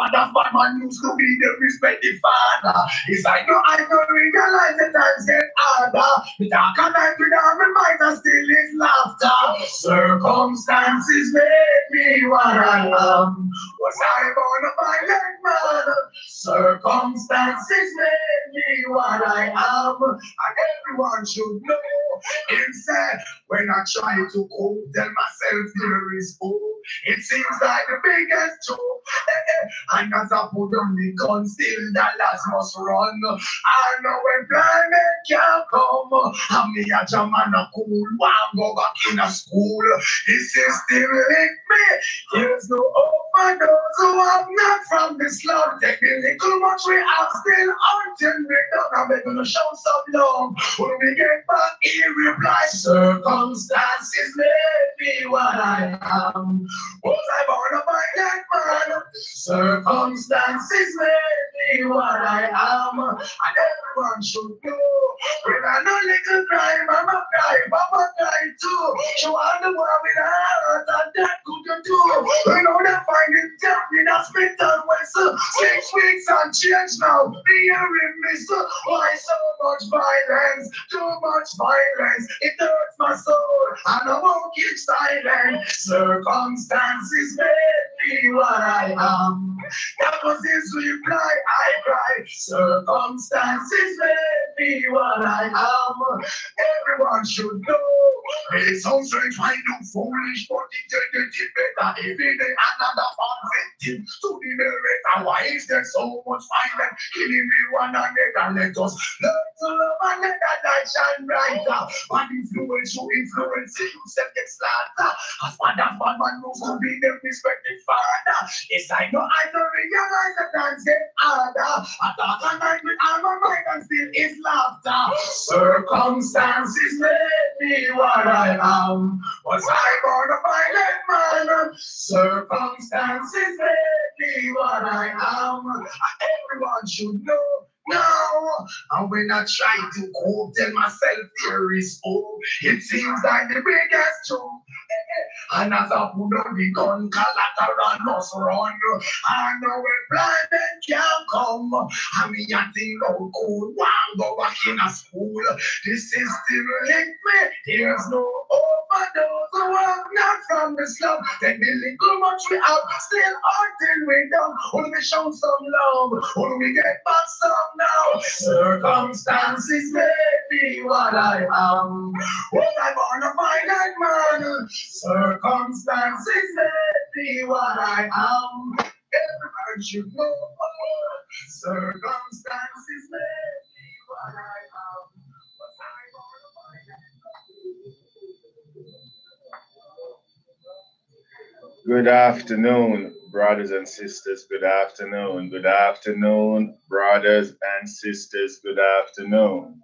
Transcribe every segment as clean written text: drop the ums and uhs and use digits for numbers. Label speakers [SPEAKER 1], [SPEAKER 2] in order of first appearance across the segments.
[SPEAKER 1] Father, man used to be the respected father. It's like, no, I don't realize the times get harder. The darker night without reminder still is laughter. Circumstances made me what I am. Was I born a violent man? Circumstances made me what I am. And everyone should know. Instead, when I try to cope, tell myself there is hope. It seems like the biggest joke. And as I put on the gun, still the last must run. I know when blinded can come. And me a jam and a cool one go back in a school. This is still lick me. There's no hope for those who have not from the slum. Take the little much we have still until we done. I'm gonna show some love. When we get back here, reply, circumstances made me what I am. Was I born a violent man? Circumstances made me what I am. And everyone should know. When I know little crime, Mama cry too. She want the war with her heart, and that couldn't do. You know they find it death in a hospital west. 6 weeks and change now. The hearing miss. Why so much violence? Too much violence. It hurts my soul, and I won't keep silent. Circumstances made me what I am. That was his reply. I cried. Circumstances made me what I am. Everyone should know. It sounds strange, I do foolish, but it better every day another fun victim to the narrator. Why is there so much violence killing everyone another? Let us learn to love another light shine brighter. What influence you influence you self get slaughtered. As father, man knows to be the respected father. Yes, I know realize that times get harder. I thought I might with all my mind and still is laughter. Circumstances made me what I am. Was I born a violent man? Circumstances made me what I am. Everyone should know. No, and when I try to cope, tell myself there is hope. It seems like the biggest joke. And as I put on the gun, collateral must run. I know when blinded can come. And me a think out cool, one go back in a school. The system lick me, there's no hope for those who have not from the slum. Take the little much we have, still until we done. Only we show some love, only we get back some now. Circumstances made me what I am. Was I born a violent man? Circumstances made me what I am. Everyone should know. Circumstances made me what I am. Was I born a violent man?
[SPEAKER 2] Good afternoon, brothers and sisters. Good afternoon. Good afternoon, brothers and sisters. Good afternoon.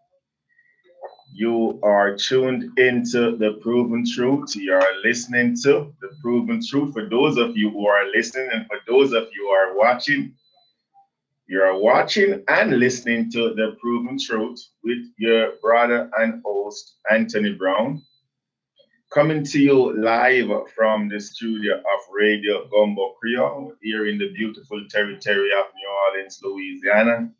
[SPEAKER 2] You are tuned into the Proven Truth. You are listening to the Proven Truth. For those of you who are listening and for those of you who are watching, you are watching and listening to the Proven Truth with your brother and host, Anthony Brown. Coming to you live from the studio of Radio Gumbo Creole here in the beautiful territory of New Orleans, Louisiana.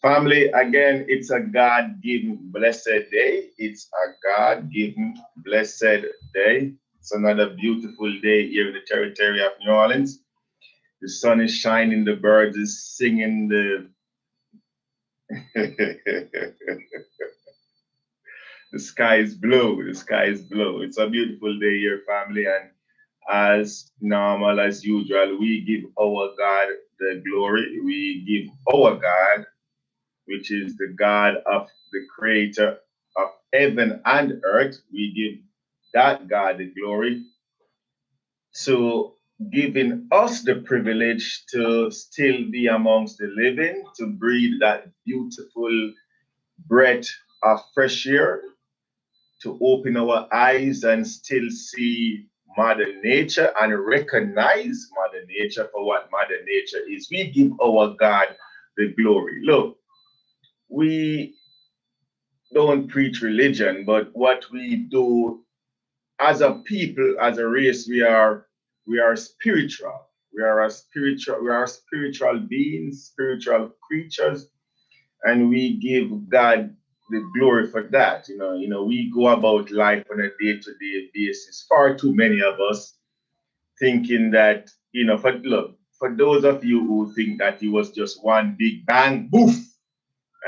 [SPEAKER 2] Family, again, it's a God-given blessed day. It's a God-given blessed day. It's another beautiful day here in the territory of New Orleans. The sun is shining, the birds is singing, the sky is blue. The sky is blue. It's a beautiful day here, family, and as normal, as usual, we give our God the glory. We give our God, which is the God of the creator of heaven and earth. We give that God the glory to giving us the privilege to still be amongst the living, to breathe that beautiful breath of fresh air, to open our eyes and still see Mother Nature and recognize Mother Nature for what Mother Nature is. We give our God the glory. Look, we don't preach religion, but what we do as a people, as a race, we are spiritual. We are spiritual beings, spiritual creatures, and we give God the glory for that. We go about life on a day-to-day basis. Far too many of us thinking that, for those of you who think that it was just one big bang, boof,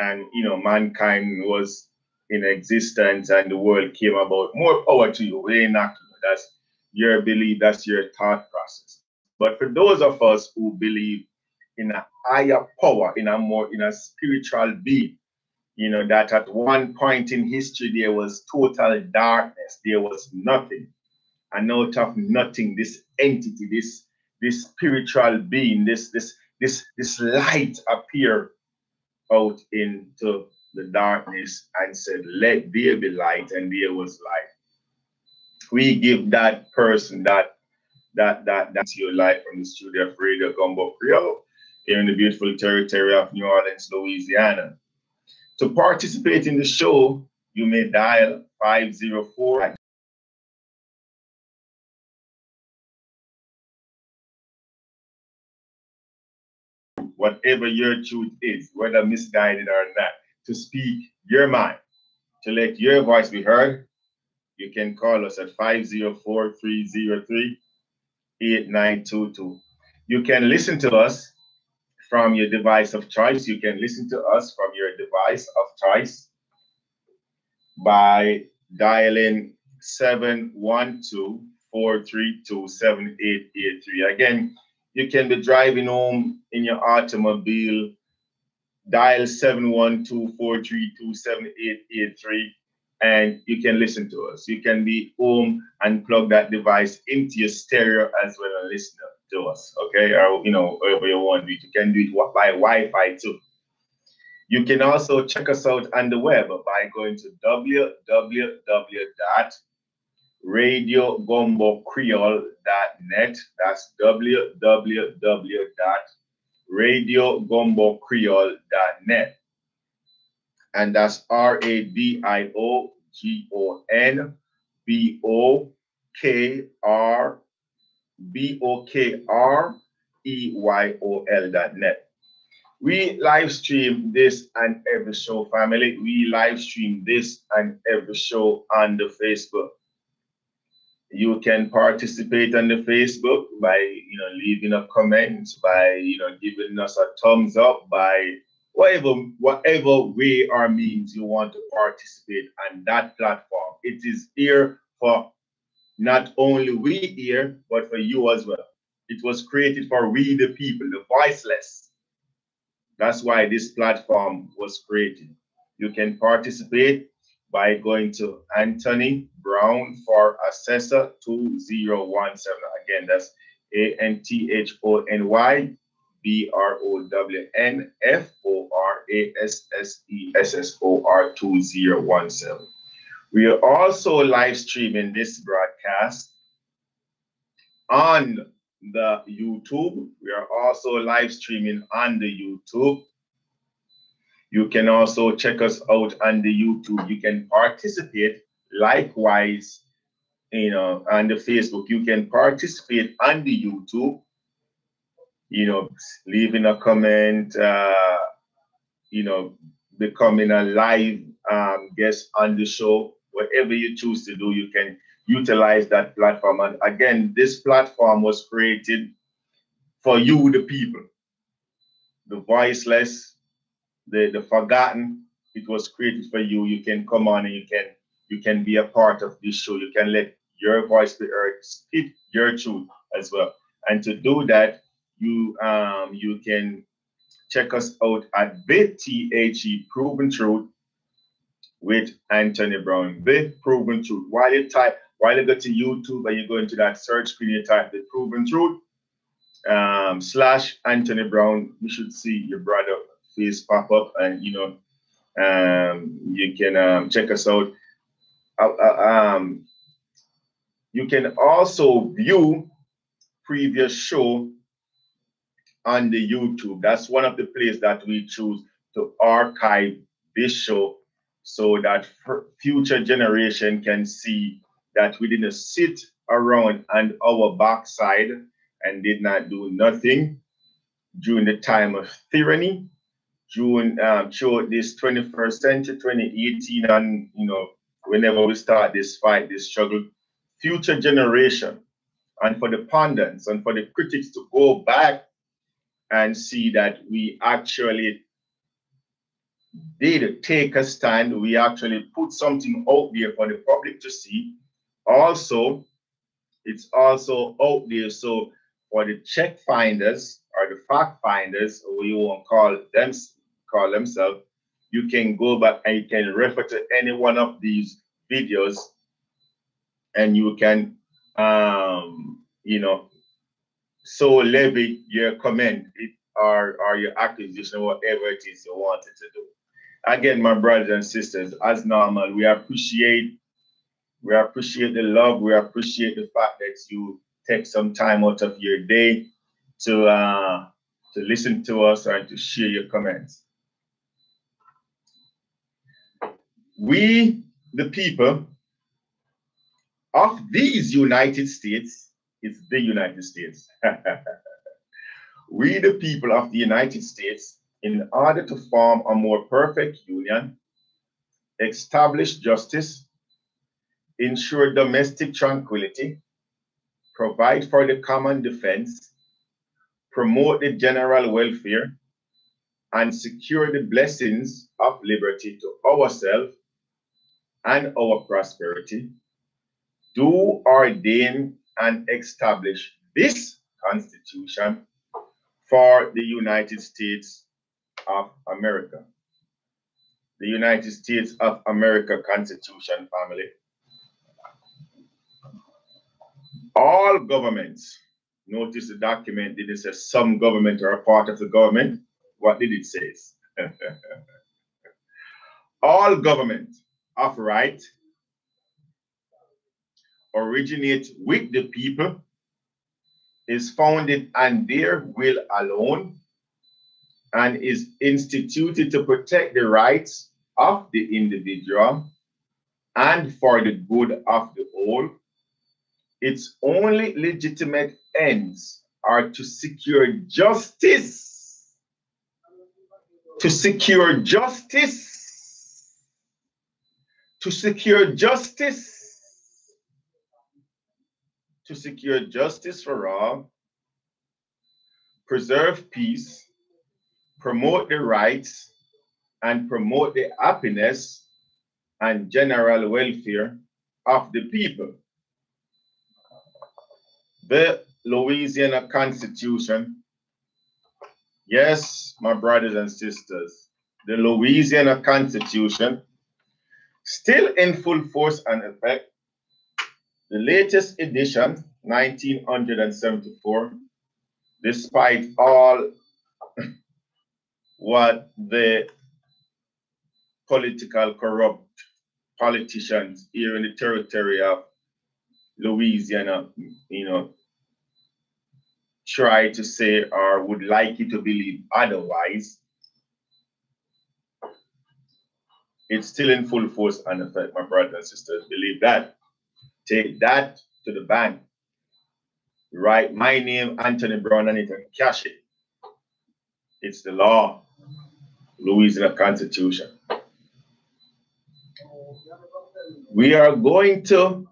[SPEAKER 2] and mankind was in existence and the world came about. More power to you. We ain't knocking you. That's your belief, that's your thought process. But for those of us who believe in a higher power, in a spiritual being, that at one point in history there was total darkness, there was nothing. And out of nothing, this entity, this spiritual being, this light appeared out into the darkness and said, "Let there be light," and there was light. We give that person that's your life from the studio of Radio Gumbo Creole here in the beautiful territory of New Orleans, Louisiana. To participate in the show, you may dial 504. Whatever your truth is, whether misguided or not, to speak your mind, to let your voice be heard, you can call us at 504-303-8922. You can listen to us from your device of choice. You can listen to us from your device of choice by dialing 712-432-7883. Again, you can be driving home in your automobile, dial 712-432-7883, and you can listen to us. You can be home and plug that device into your stereo as well and listen to us, okay? Or, wherever you want to do it. You can do it by Wi-Fi too. You can also check us out on the web by going to www.radiogumbocreole.net. That's www.radiogumbocreole.net. And that's RadioGumbocreole.net. We live stream this and every show, family. We live stream this and every show on the Facebook. You can participate on the Facebook by, leaving a comment, by, giving us a thumbs up, by whatever way or means you want to participate on that platform. It is here for not only we here, but for you as well. It was created for we the people, the voiceless. That's why this platform was created. You can participate by going to Anthony Brown for Assessor 2017. Again, that's ANTHONYBROWNFORASSESSOR 2017. We are also live streaming this broadcast on the YouTube. We are also live streaming on the YouTube. You can also check us out on the YouTube. You can participate likewise, on the Facebook. You can participate on the YouTube, leaving a comment, becoming a live guest on the show. Whatever you choose to do, you can utilize that platform. And again, this platform was created for you, the people, the voiceless, the forgotten. It was created for you. You can come on and you can be a part of this show. You can let your voice be heard, speak your truth as well. And to do that, you can check us out at BitTHE Proven Truth with Anthony Brown. Bit Proven Truth. While you go to YouTube and you go into that search screen, you type the Proven Truth / Anthony Brown. You should see your brother face pop up, and you can check us out. You can also view previous show on the YouTube. That's one of the places that we choose to archive this show, so that future generation can see that we didn't sit around on our backside and did not do nothing during the time of tyranny, during throughout this 21st century, 2018, and whenever we start this fight, this struggle, future generation, and for the pundits and for the critics to go back and see that we actually did take a stand, we actually put something out there for the public to see. Also, it's also out there so for the check finders or the fact finders, or you won't call themselves, you can go back and you can refer to any one of these videos, and you can so levy your comment or your accusation, whatever it is you wanted to do. Again, my brothers and sisters, as normal, we appreciate the love. We appreciate the fact that you take some time out of your day to listen to us and to share your comments. We, the people of these United States, it's the United States. We, the people of the United States, in order to form a more perfect union, establish justice, ensure domestic tranquility, provide for the common defense, promote the general welfare, and secure the blessings of liberty to ourselves and our prosperity, do ordain and establish this Constitution for the United States of America. The United States of America Constitution, family. All governments, notice the document didn't say some government or a part of the government. What did it say? All government of right originate with the people, is founded on their will alone, and is instituted to protect the rights of the individual and for the good of the whole. Its only legitimate ends are to secure justice, to secure justice, to secure justice, to secure justice for all, preserve peace, promote the rights, and promote the happiness and general welfare of the people. The Louisiana Constitution, yes, my brothers and sisters, the Louisiana Constitution, still in full force and effect. The latest edition, 1974, despite all what the political corrupt politicians here in the territory of Louisiana, try to say or would like you to believe otherwise, it's still in full force and effect, my brothers and sisters. Believe that. Take that to the bank. Write my name, Anthony Brown, on it and cash it. It's the law. Louisiana Constitution. We are going to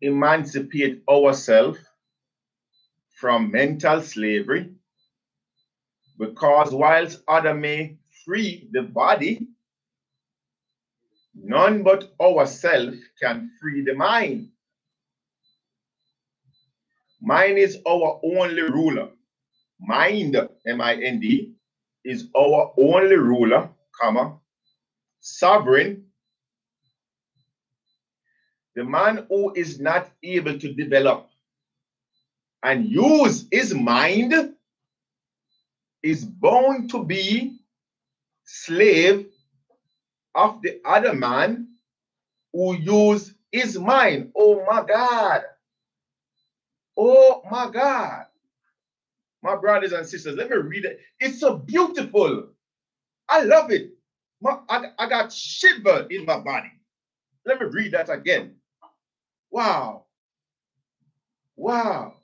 [SPEAKER 2] emancipate ourselves from mental slavery, because whilst others may free the body, none but ourselves can free the mind. Mind is our only ruler. Mind, M-I-N-D, is our only ruler, sovereign. The man who is not able to develop and use his mind is bound to be slave of the other man who use his mind. Oh my God. Oh my God. My brothers and sisters, let me read it. It's so beautiful. I love it. I got shiver in my body. Let me read that again. Wow. Wow.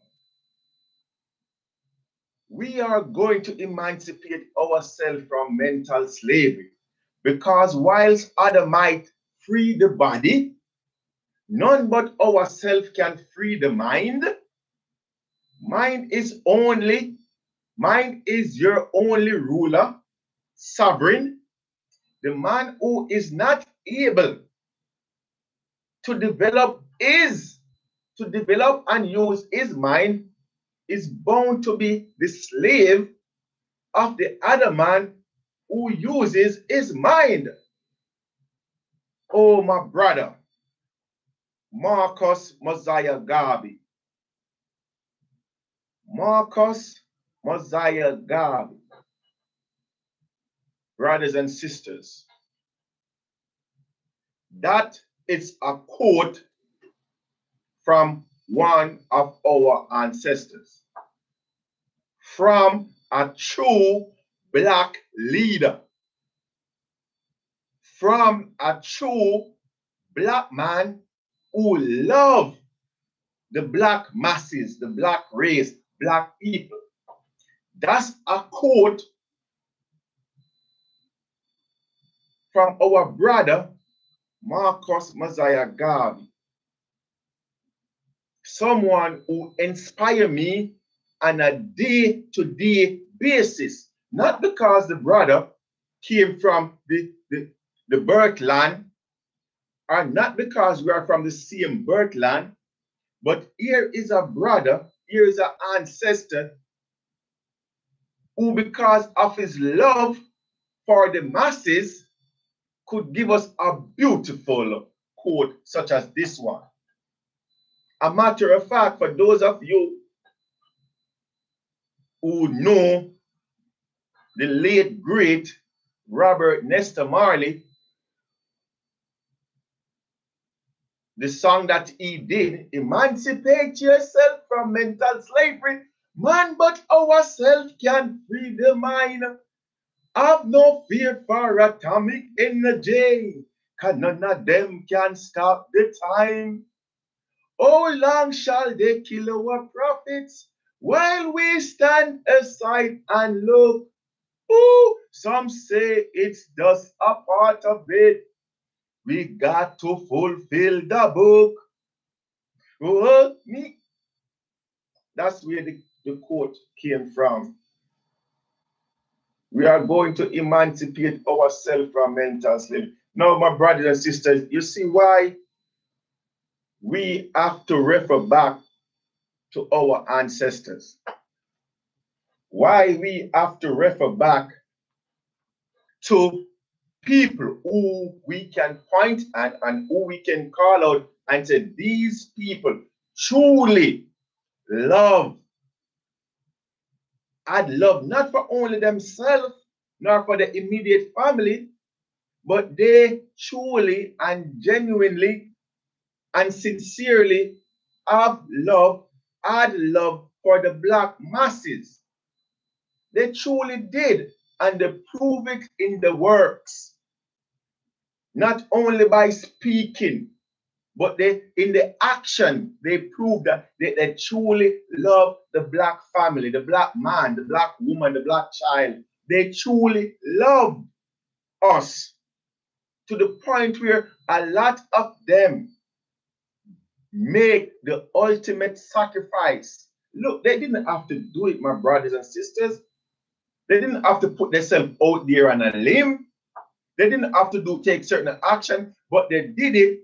[SPEAKER 2] we are going to emancipate ourselves from mental slavery. Because whilst others might free the body, none but ourselves can free the mind. Mind is your only ruler, sovereign. The man who is not able to develop and use his mind is bound to be the slave of the other man who uses his mind. Oh, my brother, Marcus Mosiah Garvey. Marcus Mosiah Garvey. Brothers and sisters, that is a quote from one of our ancestors, from a true black leader, from a true black man who loved the black masses, the black race, black people. That's a quote from our brother Marcus Mosiah Garvey, someone who inspired me on a day-to-day basis, not because the brother came from the birth land, or not because we are from the same birth land, but here is a brother, here is an ancestor who, because of his love for the masses, could give us a beautiful quote such as this one. A matter of fact, for those of you who know the late, great Robert Nesta Marley, the song that he did, Emancipate Yourself from Mental Slavery, man but ourselves can free the mind. Have no fear for atomic energy, cause none of them can stop the time. How long shall they kill our prophets while we stand aside and look? Ooh, some say it's just a part of it. We got to fulfill the book. Oh, me. That's where the quote came from. We are going to emancipate ourselves from mental slavery. Now, my brothers and sisters, you see why we have to refer back to our ancestors. Why we have to refer back to people who we can point at and who we can call out and say, these people truly had love not for only themselves, nor for the immediate family, but they truly and genuinely and sincerely had love for the black masses. They truly did, and they prove it in the works. Not only by speaking, but in the action, they prove that they truly love the black family, the black man, the black woman, the black child. They truly love us to the point where a lot of them make the ultimate sacrifice. Look, they didn't have to do it, my brothers and sisters. They didn't have to put themselves out there on a limb. They didn't have to take certain action, but they did it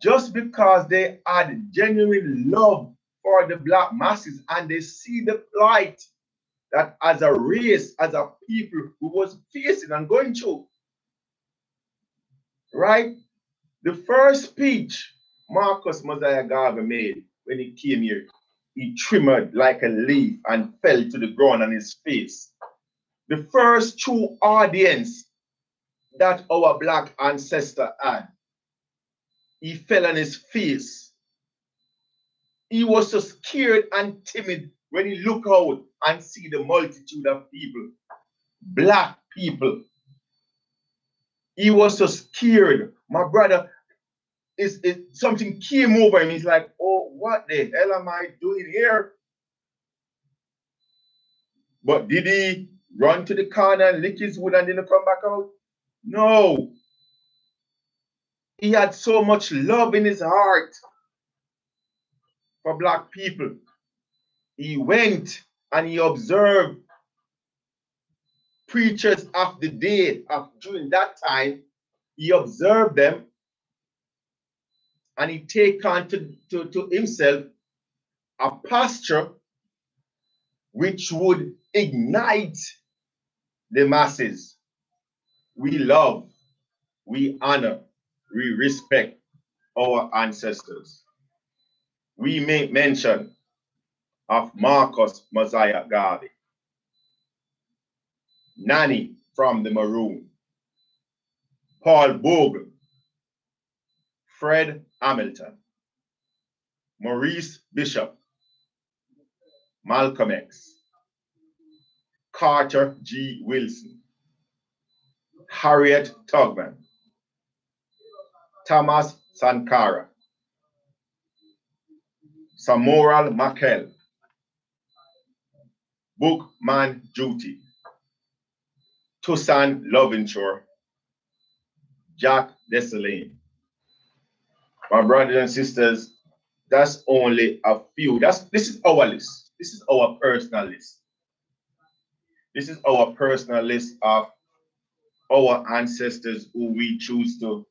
[SPEAKER 2] just because they had genuine love for the black masses and they see the plight that as a race, as a people who was facing and going through. Right? The first speech Marcus Mosiah Garvey made when he came here, he trembled like a leaf and fell to the ground on his face. The first true audience that our black ancestor had, he fell on his face. He was so scared and timid when he looked out and see the multitude of people, black people. He was so scared. My brother, something came over him. He's like, oh, what the hell am I doing here? But did he run to the corner and lick his wood and then come back out? No. He had so much love in his heart for black people. He went and he observed preachers of the day of during that time. He observed them and he take on to himself a posture which would ignite the masses. We love, we honor, we respect our ancestors. We make mention of Marcus Mosiah Garvey, Nanny from the Maroon, Paul Bogle, Fred Hamilton, Maurice Bishop, Malcolm X, Carter G. Wilson, Harriet Tubman, Thomas Sankara, Samuel Mackell, Bookman Juti, Toussaint Louverture, Jack Dessalines. My brothers and sisters, that's only a few. This is our list. This is our personal list. This is our personal list of our ancestors who we choose to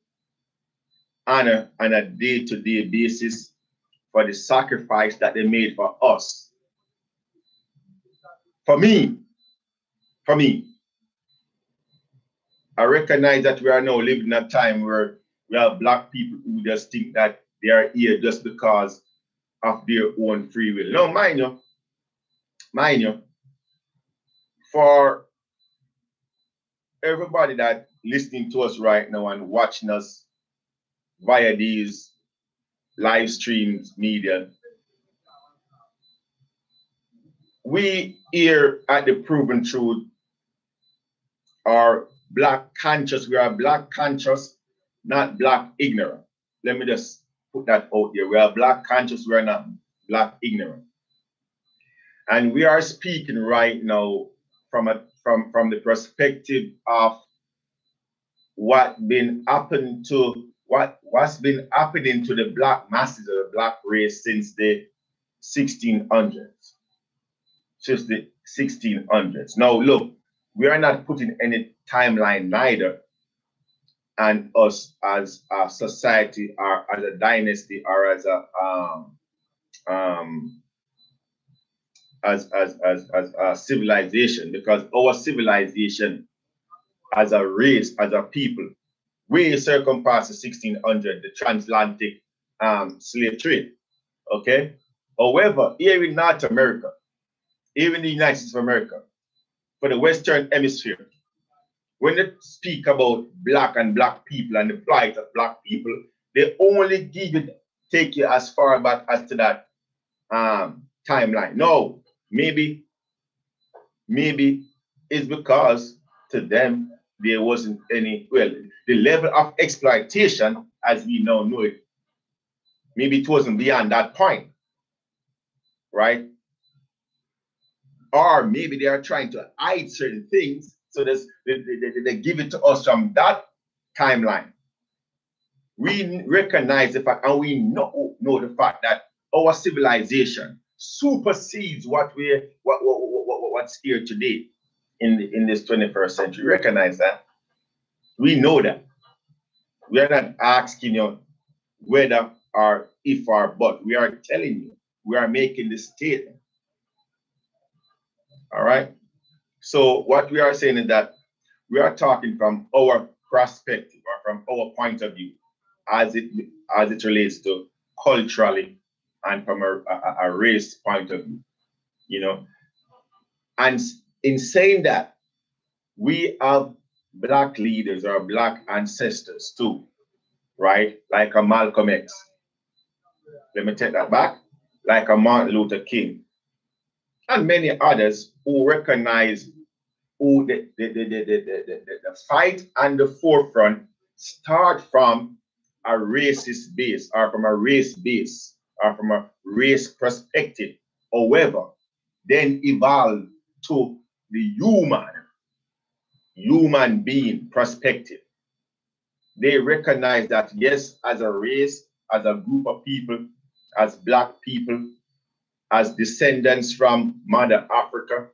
[SPEAKER 2] honor on a day-to-day basis for the sacrifice that they made for us. For me, I recognize that we are now living in a time where we have black people who just think that they are here just because of their own free will. No, mind you, for everybody that listening to us right now and watching us via these live streams media, we here at the Proven Truth are black conscious. We are black conscious, not black ignorant. Let me just put that out there. We are black conscious, we are not black ignorant. And we are speaking right now from the perspective of what's been happening to the black masses of the black race since the 1600s. Since the 1600s. Now look, we are not putting any timeline neither, and us as a society or as a dynasty or as a civilization, because our civilization as a race, as a people, we circumpass the 1600, the transatlantic slave trade. Okay. However, here in North America, even the United States of America, for the Western Hemisphere, when they speak about black and black people and the plight of black people, they only take you as far back as to that timeline. No, maybe it's because to them there wasn't any, well, the level of exploitation as we now know it, maybe it wasn't beyond that point, right? Or maybe they are trying to hide certain things, so they give it to us from that timeline. We recognize the fact, and we know the fact that our civilization supersedes what's here today in this 21st century. Recognize that. We know that. We are not asking you whether or if or but. We are telling you. We are making this statement. All right. So what we are saying is that we are talking from our perspective or from our point of view as it relates to culturally and from a race point of view, you know. And in saying that, we have black leaders or black ancestors too, right? Like a Malcolm X. Let me take that back. Like a Martin Luther King. And many others who recognize who the fight and the forefront start from a racist base or from a race base or from a race perspective. However, then evolve to the human being perspective. They recognize that, yes, as a race, as a group of people, as Black people, as descendants from Mother Africa,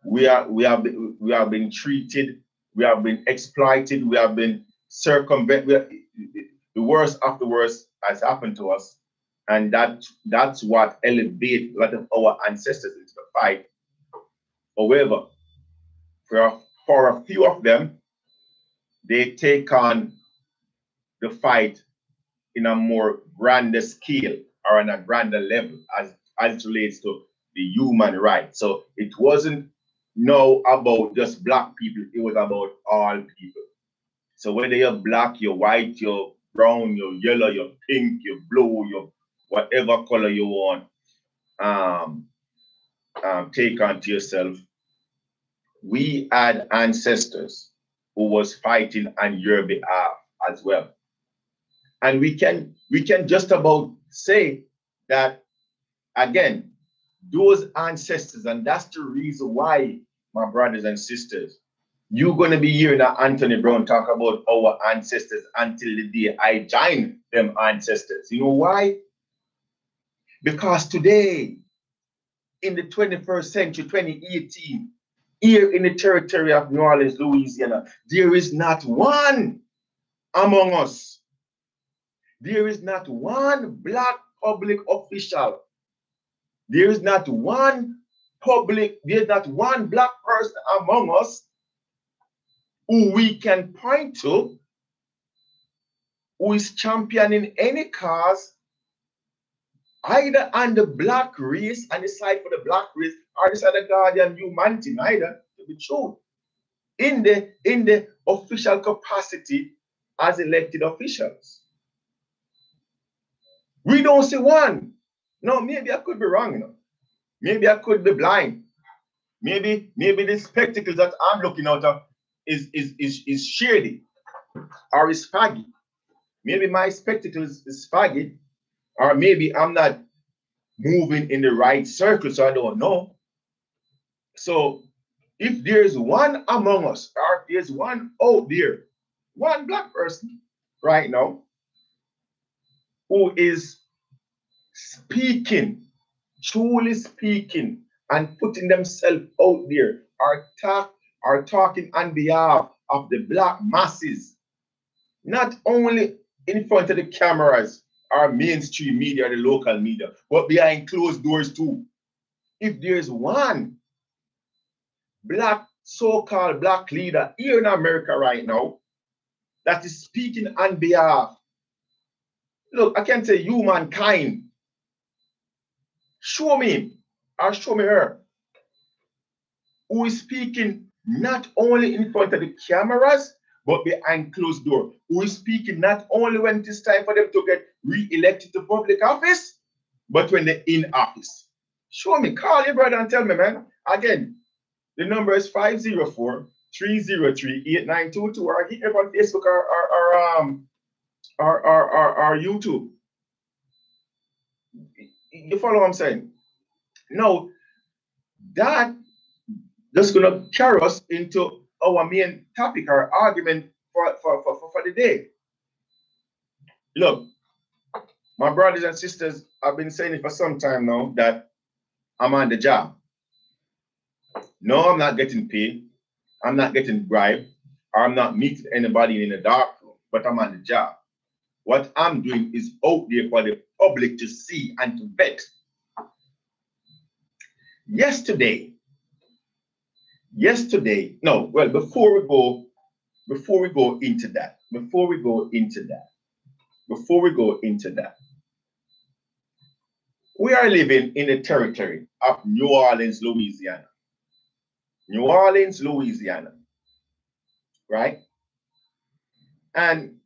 [SPEAKER 2] we have been treated, we have been exploited, we have been circumvented. The worst of the worst has happened to us, and that's what elevates a lot of our ancestors into the fight. However, for a few of them, they take on the fight in a more grander scale or on a grander level as it relates to the human right. So it wasn't now about just Black people, it was about all people. So whether you're Black, you're white, you're brown, you're yellow, you're pink, you're blue, you're whatever color you want, take onto yourself. We had ancestors who was fighting on your behalf as well. And we can just about say that again, those ancestors, and that's the reason why, my brothers and sisters, you're going to be hearing Anthony Brown talk about our ancestors until the day I join them ancestors. You know why? Because today, in the 21st century, 2018, here in the territory of New Orleans, Louisiana, there is not one among us. There is not one Black public official. There is not one Black person among us who we can point to who is championing any cause either on the Black race and the side for the Black race or the side of guardian humanity, neither, to be true, in the official capacity as elected officials. We don't see one. No, maybe I could be wrong, you know. Maybe I could be blind. Maybe the spectacles that I'm looking out of is shady or is foggy. Maybe my spectacles is foggy, or maybe I'm not moving in the right circle, so I don't know. So if there's one among us, or if there's one out there, one Black person right now who is speaking, truly speaking, and putting themselves out there, are talking on behalf of the Black masses, not only in front of the cameras or mainstream media or the local media, but behind closed doors too. If there's one Black, so-called Black leader here in America right now that is speaking on behalf, look, I can't say humankind. Show me or show me her who is speaking not only in front of the cameras, but behind closed door, who is speaking not only when it is time for them to get re-elected to public office, but when they're in office. Show me, call your brother and tell me, man. Again, the number is 504-303-8922, or hit them on Facebook or YouTube. You follow what I'm saying? Now, that just gonna carry us into our main topic, our argument for the day. Look, my brothers and sisters, I've been saying it for some time now that I'm on the job. No, I'm not getting paid. I'm not getting bribed. Or I'm not meeting anybody in the dark room, but I'm on the job. What I'm doing is out there for the public to see and to vet. Yesterday, no, well, before we go into that, we are living in the territory of New Orleans, Louisiana. New Orleans, Louisiana, right? And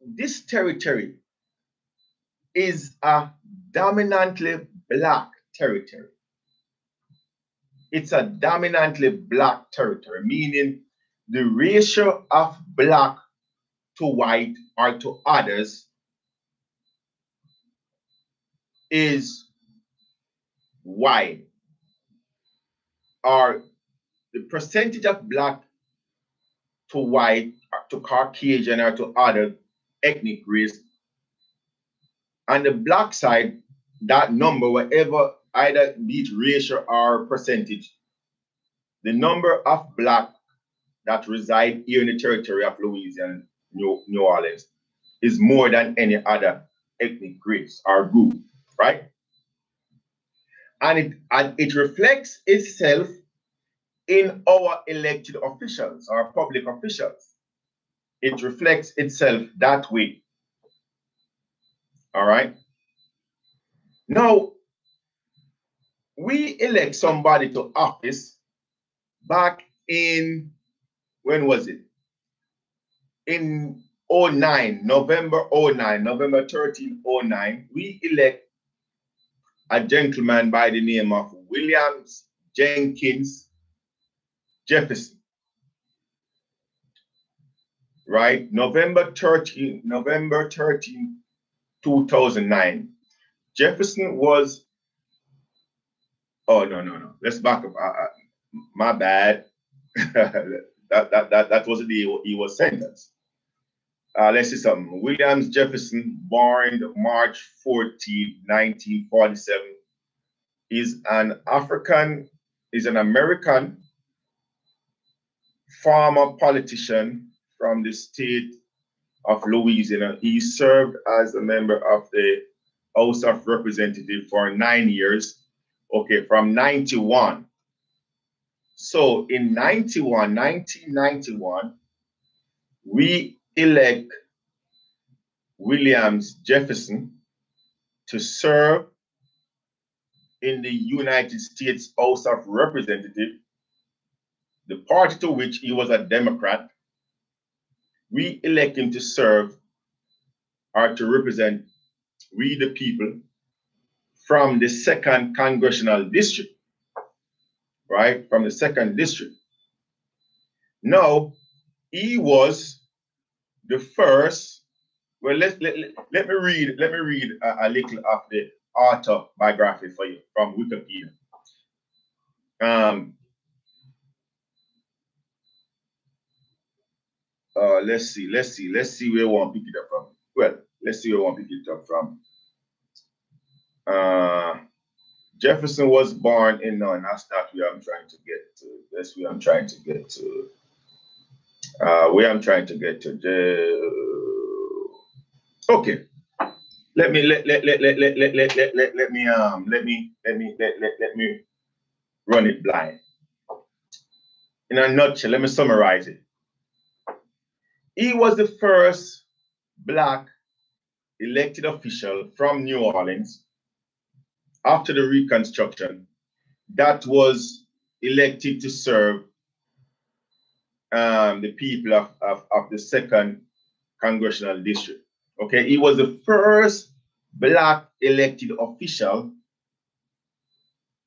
[SPEAKER 2] this territory is a dominantly Black territory. It's a dominantly Black territory, meaning the ratio of Black to white or to others is white, or the percentage of black to white, or to Caucasian, or to other ethnic race, on the black side, that number, whatever, either be it ratio or percentage, the number of black that reside here in the territory of Louisiana, New Orleans, is more than any other ethnic race or group, right? And it reflects itself in our elected officials, our public officials. It reflects itself that way. All right. Now, we elect somebody to office back in, when was it? In 09, November 09, November 13, 09, we elect a gentleman by the name of Williams Jenkins Jefferson. Right? November 13, 2009. Jefferson was, oh, no. Let's back up. My bad. that was the day he was sentenced. Let's see something. Williams Jefferson, born March 14, 1947, is an American former politician from the state of Louisiana. He served as a member of the House of Representatives for 9 years, okay, from 91. So in 1991, we elect Williams Jefferson to serve in the United States House of Representatives, the party to which he was a Democrat. We elect him to serve or to represent we the people from the 2nd Congressional District, right? From the 2nd District. Now, he was the first, well, let me read a little of the autobiography for you from Wikipedia. Let's see where we want to pick it up from. Well, let's see where we want to pick it up from. Jefferson was born in, no, that's not where I'm trying to get to. That's where I'm trying to get to. Okay. Let me run it blind. In a nutshell, let me summarize it. He was the first black elected official from New Orleans after the Reconstruction that was elected to serve the people of the 2nd Congressional District. Okay, he was the first black elected official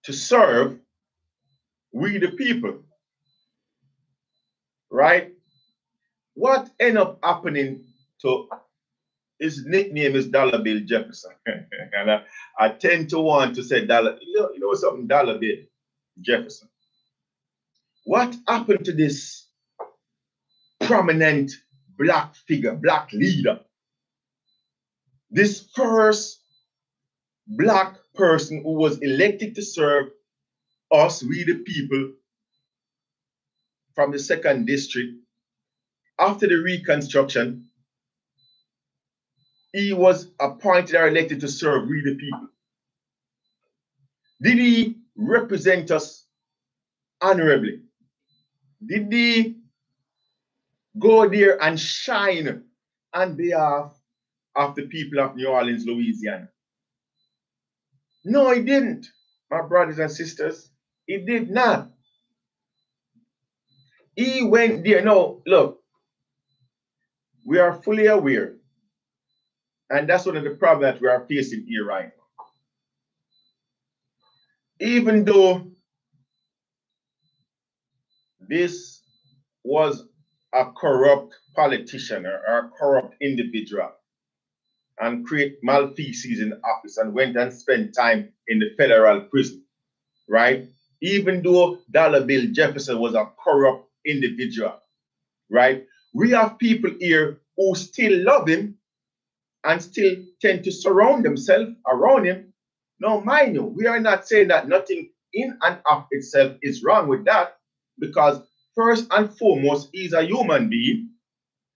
[SPEAKER 2] to serve we the people, right? What ended up happening to his nickname is Dollar Bill Jefferson. And I tend to want to say Dollar, you know something, Dollar Bill Jefferson. What happened to this prominent black figure, black leader? This first black person who was elected to serve us, we the people, from the 2nd District. After the Reconstruction, he was appointed or elected to serve we the people. Did he represent us honorably? Did he go there and shine on behalf of the people of New Orleans, Louisiana? No, he didn't, my brothers and sisters. He did not. He went there. No, look, we are fully aware, and that's one of the problems that we are facing here right now. Even though this was a corrupt politician or a corrupt individual and create malfeasance in office and went and spent time in the federal prison, right? Even though Dollar Bill Jefferson was a corrupt individual, right? We have people here who still love him and still tend to surround themselves around him. Now, mind you, we are not saying that nothing in and of itself is wrong with that, because first and foremost, he's a human being,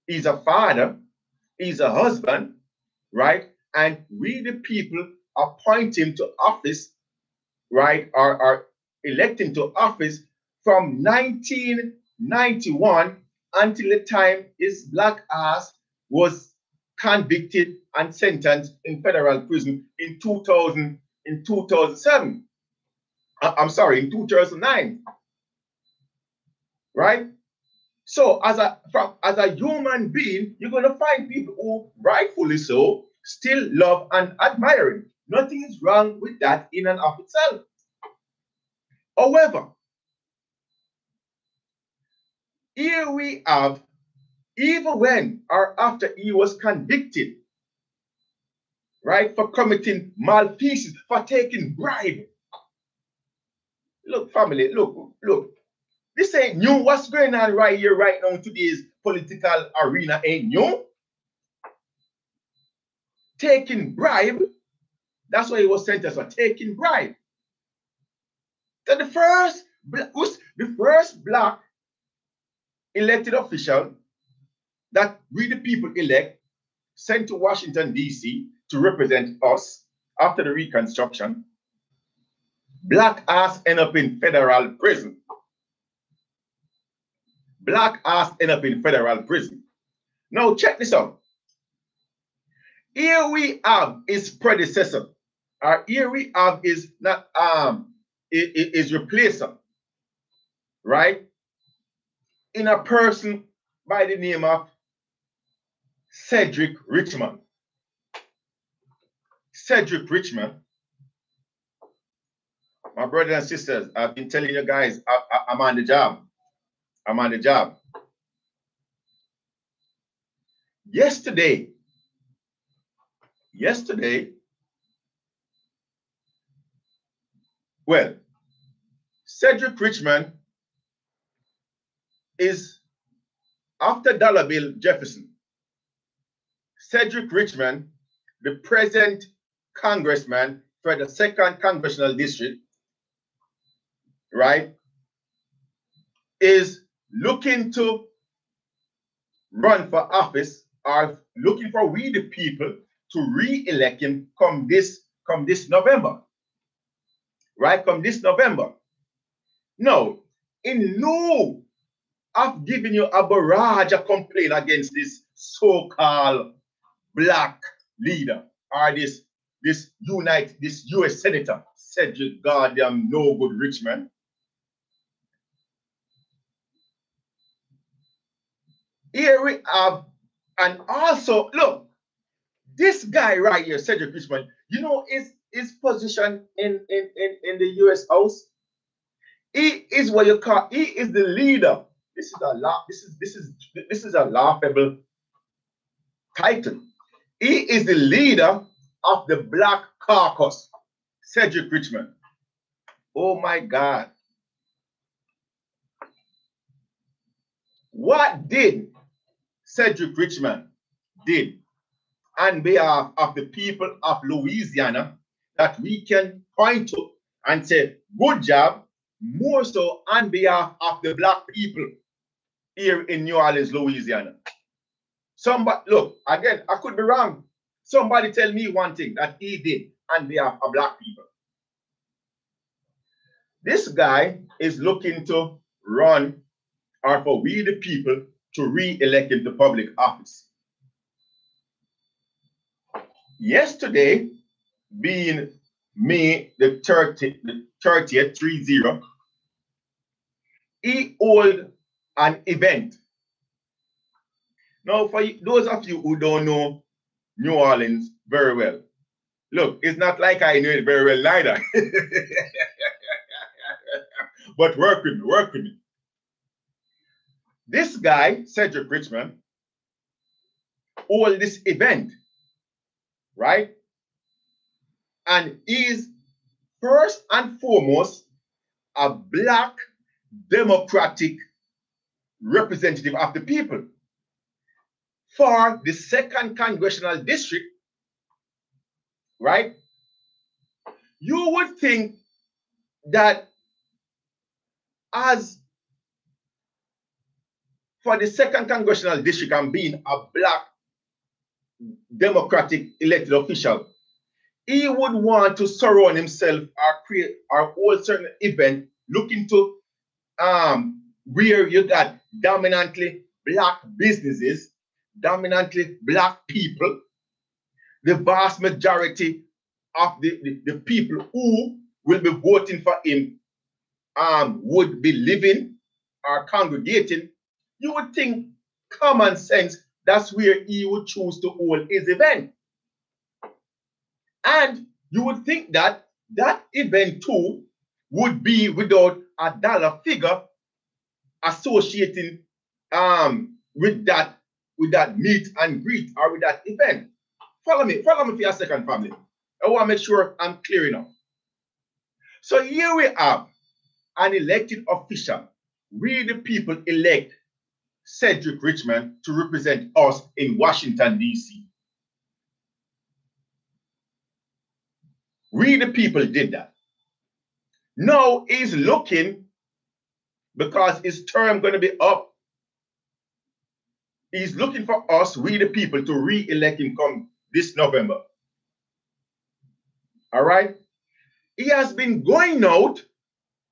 [SPEAKER 2] he's a father, he's a husband, right? And we, the people, appoint him to office, right? Or elect him to office from 1991 until the time his black ass was convicted and sentenced in federal prison in 2007. I'm sorry, in 2009, right? So as a human being, you're gonna find people who, rightfully so, still love and admire him. Nothing is wrong with that in and of itself. However, here we have, even when or after he was convicted, right, for committing malfeasance, for taking bribe. Look, family, look. This ain't new. What's going on right here, right now in today's political arena ain't new. Taking bribe, that's why he was sentenced for taking bribe. So the first black elected official that we the people elect, sent to Washington, D.C. to represent us after the Reconstruction, black ass end up in federal prison. Black ass end up in federal prison. Now check this out. Here we have his predecessor, or here we have his not his replacer, right? In a person by the name of Cedric Richmond. Cedric Richmond, my brothers and sisters, I've been telling you guys, I'm on the job. I'm on the job. Yesterday, well, Cedric Richmond is, after Dollar Bill Jefferson, Cedric Richmond, the present congressman for the 2nd Congressional District, right, is looking to run for office, or looking for we the people to re-elect him come this November. Right? Come this November. Now, in lieu of giving you a barrage of complaint against this so-called black leader, or this US Senator, Cedric goddamn no good Richmond, here we have, and also, look, this guy right here, Cedric Richmond, you know his position in the US House? He is what you call, he is the leader. This is a laughable title. He is the leader of the Black Caucus, Cedric Richmond. Oh my God. What did Cedric Richmond did on behalf of the people of Louisiana that we can point to and say, good job, more so on behalf of the black people here in New Orleans, Louisiana? Somebody, look, again, I could be wrong. Somebody tell me one thing that he did on behalf of black people. This guy is looking to run, or for we the people to re-elect him to public office. Yesterday, being May the 30th, 30, he held an event. Now, for those of you who don't know New Orleans very well, look, it's not like I know it very well neither. But work with me. This guy, Cedric Richmond, held this event, right? And he's first and foremost a black democratic representative of the people for the 2nd Congressional District, right? You would think that as for the 2nd Congressional District and being a black democratic elected official, he would want to surround himself or create or hold certain event looking to where you got dominantly black businesses, dominantly black people, the vast majority of the people who will be voting for him would be living or congregating. You would think common sense, that's where he would choose to hold his event. And you would think that that event too would be without a dollar figure associating with that meet and greet or with that event. Follow me for a second, family. I want to make sure I'm clear enough. So here we have an elected official. We the people elect Cedric Richmond to represent us in Washington, D.C. We the people did that. Now he's looking, because his term going to be up, he's looking for us, we the people, to re-elect him come this November. All right? He has been going out,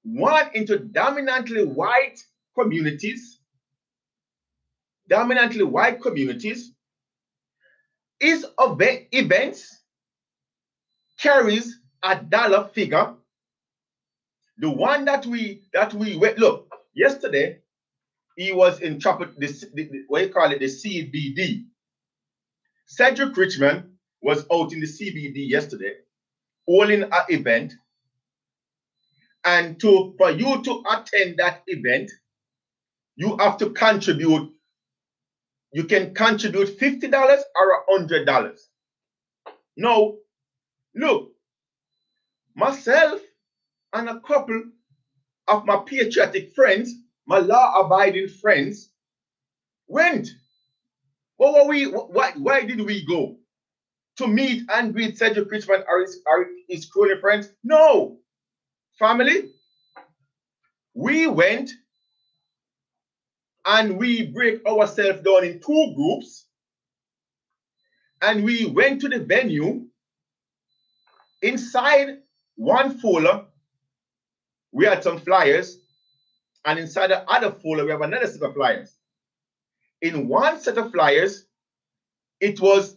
[SPEAKER 2] one, into dominantly white communities. His events carries a dollar figure. The one that we went, look, yesterday, he was in what you call it, the CBD. Cedric Richmond was out in the CBD yesterday, holding an event. And for you to attend that event, you have to contribute. You can contribute $50 or $100. Now, look, myself and a couple of my patriotic friends, my law-abiding friends, went. Why did we go? To meet and greet Cedric Richmond or his crony friends? No. Family, we went and we break ourselves down in 2 groups, and we went to the venue. Inside one folder, we had some flyers, and inside the other folder, we have another set of flyers. In one set of flyers, it was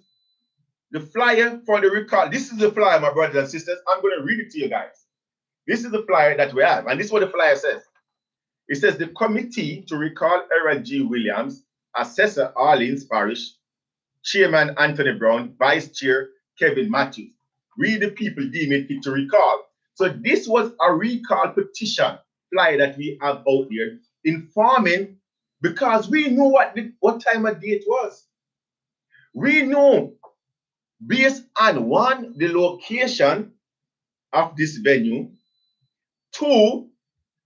[SPEAKER 2] the flyer for the recall. This is the flyer, my brothers and sisters. I'm going to read it to you guys. This is the flyer that we have, and this is what the flyer says. It says, the committee to recall Harold G. Williams, Assessor Orleans Parish, Chairman Anthony Brown, Vice Chair Kevin Matthews. We the people deem it fit to recall. So this was a recall petition flyer that we have out there, informing, because we know what time of day it was. We know, based on 1, the location of this venue, 2,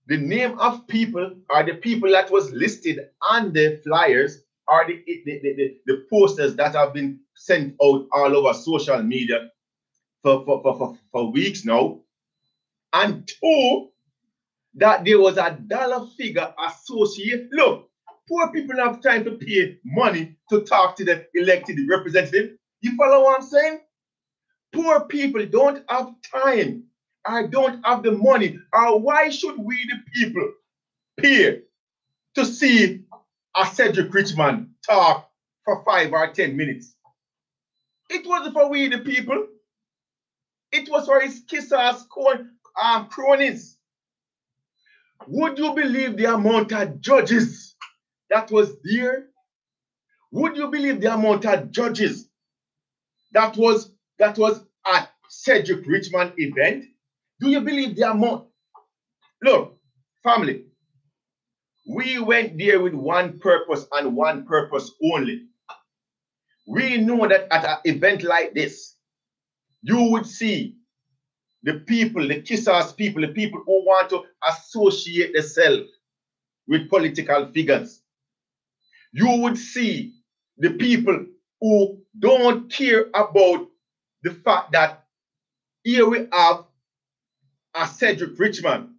[SPEAKER 2] the name of people or the people that was listed on the flyers or the posters that have been sent out all over social media for weeks now. And 2, that there was a dollar figure associated. Look, poor people have time to pay money to talk to the elected representative. You follow what I'm saying? Poor people don't have time. I don't have the money. Or why should we, the people, pay to see a Cedric Richmond talk for 5 or 10 minutes? It wasn't for we, the people. It was for his kissers, cronies. Would you believe the amount of judges that was there? Would you believe the amount of judges that was at Cedric Richmond event? Do you believe the amount? Look, family, we went there with one purpose and one purpose only. We know that at an event like this, you would see the people, the kiss-ass people, the people who want to associate themselves with political figures. You would see the people who don't care about the fact that here we have a Cedric Richmond,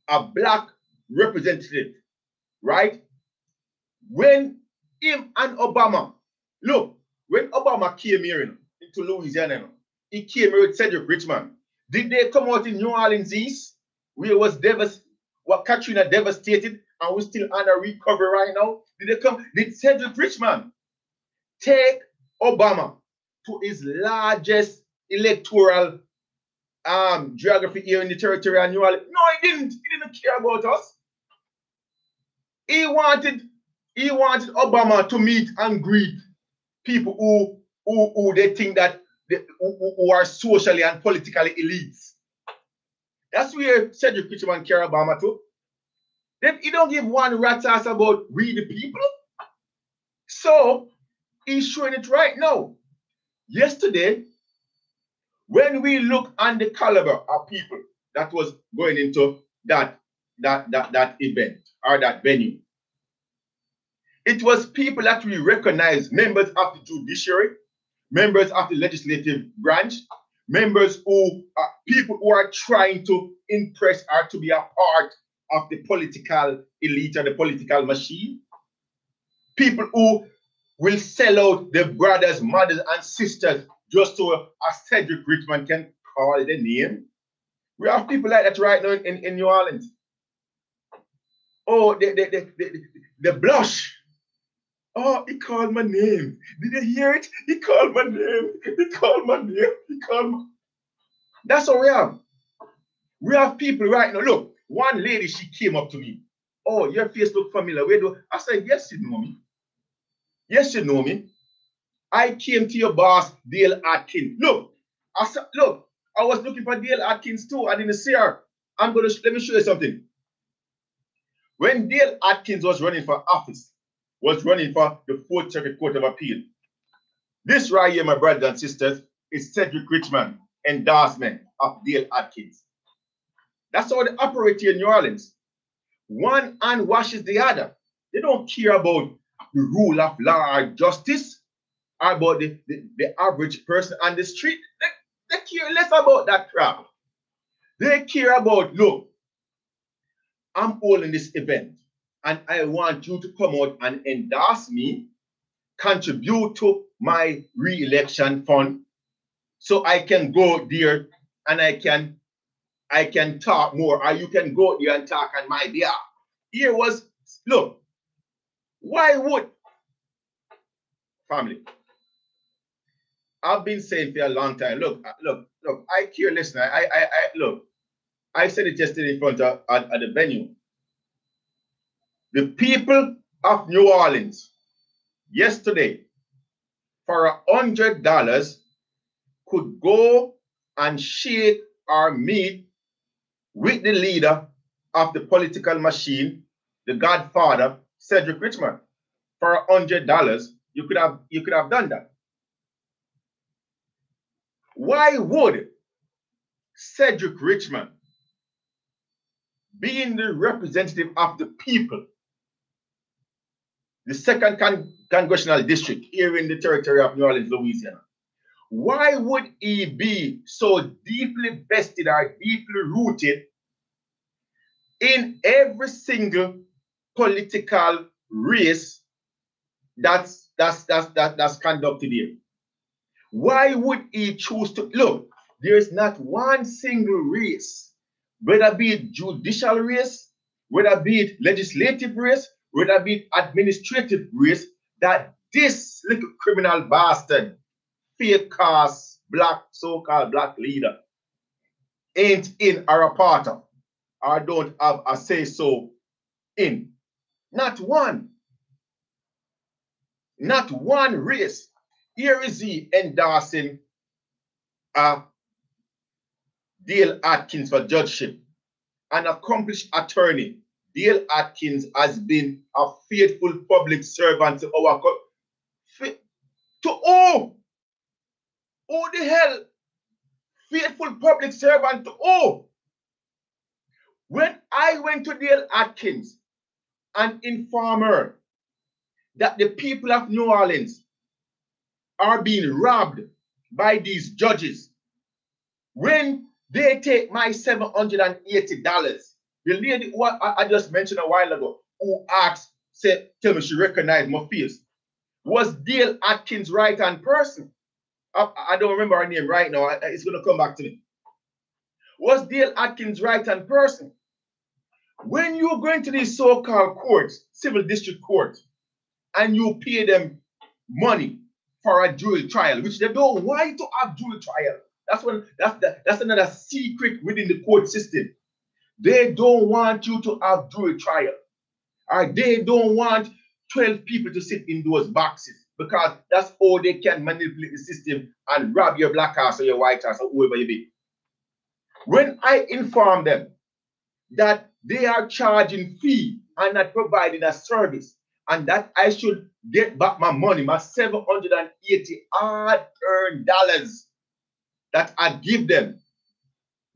[SPEAKER 2] a black representative, right? When him and Obama, look, when Obama came here into Louisiana, he came here with Cedric Richmond. Did they come out in New Orleans East, where it was Katrina devastated, and we're still under recovery right now? Did they come? Did Cedric Richmond take Obama to his largest electoral geography here in the territory of New Orleans? No, he didn't. He didn't care about us. He wanted Obama to meet and greet people who they think that who are socially and politically elites. That's where Cedric Richmond care Obama to. Then he don't give one rat's ass about we the people. So he's showing it right now. Yesterday, when we look on the caliber of people that was going into that event or that venue, it was people that we recognize, members of the judiciary, members of the legislative branch, members who are people who are trying to impress or to be a part of the political elite or the political machine, people who will sell out their brothers, mothers, and sisters just so a Cedric Richmond can call the name. We have people like that right now in New Orleans. Oh, the blush. Oh, he called my name. Did you hear it? He called my name. He called my name. He called my... That's what we have. We have people right now. Look, one lady, she came up to me. Oh, your face look familiar. Where do I said, yes, you know me. Yes, you know me. I came to your boss, Dale Atkins. Look, I said, look, I was looking for Dale Atkins too. I didn't see her. Let me show you something. When Dale Atkins was running for office, was running for the 4th Circuit Court of Appeal, this right here, my brothers and sisters, is Cedric Richmond endorsement of Dale Atkins. That's how they operate here in New Orleans. One hand washes the other. They don't care about the rule of law or justice, or about the average person on the street. They care less about that crap. They care about, look, I'm holding this event and I want you to come out and endorse me, contribute to my re-election fund, so I can go there and I can talk more, or you can go there and talk on my behalf. Here was, look, why would, family, I've been saying for a long time, look, I care less now. Look, I said it yesterday in front of at the venue. The people of New Orleans yesterday, for $100, could go and shake or meet with the leader of the political machine, the Godfather, Cedric Richmond. For $100, you could have done that. Why would Cedric Richmond, being the representative of the people, the 2nd Congressional District here in the territory of New Orleans, Louisiana, why would he be so deeply vested or deeply rooted in every single political race that's conducted here? Why would he choose to look? There is not one single race, whether be it judicial race, whether be it legislative race, whether be it administrative race, that this little criminal bastard, fake cast black, so-called black leader, ain't in or a part of, or don't have a say-so in. Not one. Not one race. Here is he endorsing Dale Atkins for judgeship. An accomplished attorney. Dale Atkins has been a faithful public servant to our country. To who? Who the hell Faithful public servant to all. When I went to Dale Atkins and informed her that the people of New Orleans are being robbed by these judges, when they take my $780, the lady who I just mentioned a while ago, who asked, said, tell me she recognized my face, was Dale Atkins' right-hand person. I don't remember her name right now. It's going to come back to me. Was Dale Atkins' right-hand person. When you go into these so-called courts, civil district courts, and you pay them money for a jury trial, which they don't want you to have jury trial. That's another secret within the court system. They don't want you to have jury trial. Or they don't want 12 people to sit in those boxes because that's how they can manipulate the system and rob your black ass or your white ass or whoever you be. When I inform them that they are charging fee and not providing a service, and that I should get back my money, my $780 hard-earned dollars that I give them,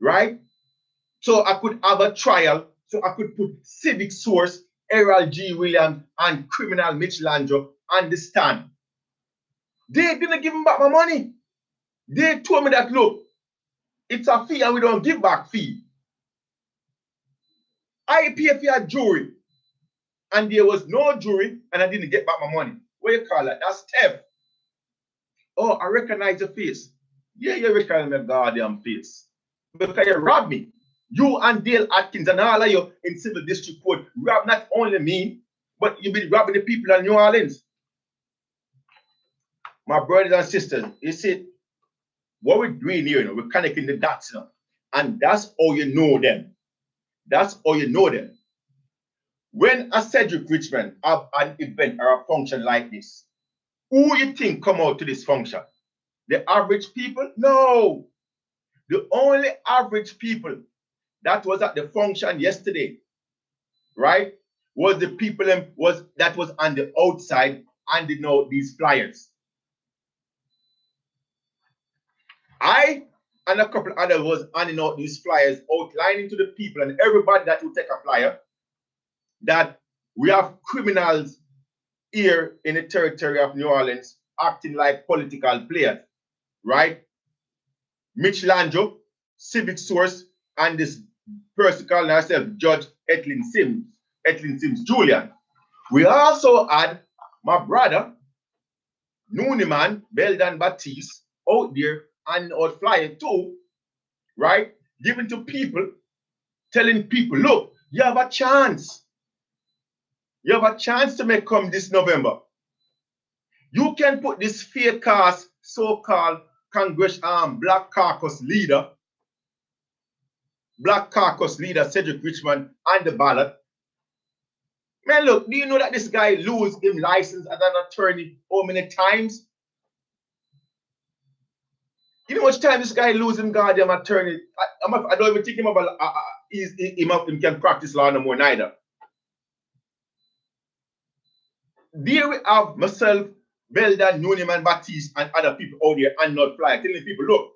[SPEAKER 2] right? So I could have a trial, so I could put Civic Source, Errol G. Williams, and criminal Mitch Landro on the stand. They didn't give me back my money. They told me that, look, it's a fee and we don't give back fee. I pay for a jury, and there was no jury, and I didn't get back my money. What you call that? That's theft. Oh, I recognize your face. Yeah, you recognize my goddamn face. Because you robbed me. You and Dale Atkins and all of you in civil district court robbed not only me, but you've been robbing the people of New Orleans. My brothers and sisters, you see, what we're doing here, you know, we're connecting the dots now. And that's how you know them. That's how you know them. When a Cedric Richmond have an event or a function like this, who you think come out to this function? The average people? No. The only average people that was at the function yesterday, right, was the people that was on the outside handing out these flyers. I and a couple others was handing out these flyers, outlining to the people and everybody that will take a flyer that we have criminals here in the territory of New Orleans acting like political players, right? Mitch Landro, Civic Source, and this person calling herself Judge Etlin Sims Julian. We also had my brother, Nooniman, Beldan Baptiste, out there and out flyer too, right? Giving to people, telling people, look, you have a chance. You have a chance to make come this November. You can put this fake ass so-called Black Caucus leader Cedric Richmond on the ballot. Man, look, do you know that this guy lose his license as an attorney how many times? You know how much time this guy lose him goddamn attorney? I don't even think him about him can practice law no more neither. There we have myself, Beldan, Nooniman, Baptiste, and other people out there and not fly, telling people, look,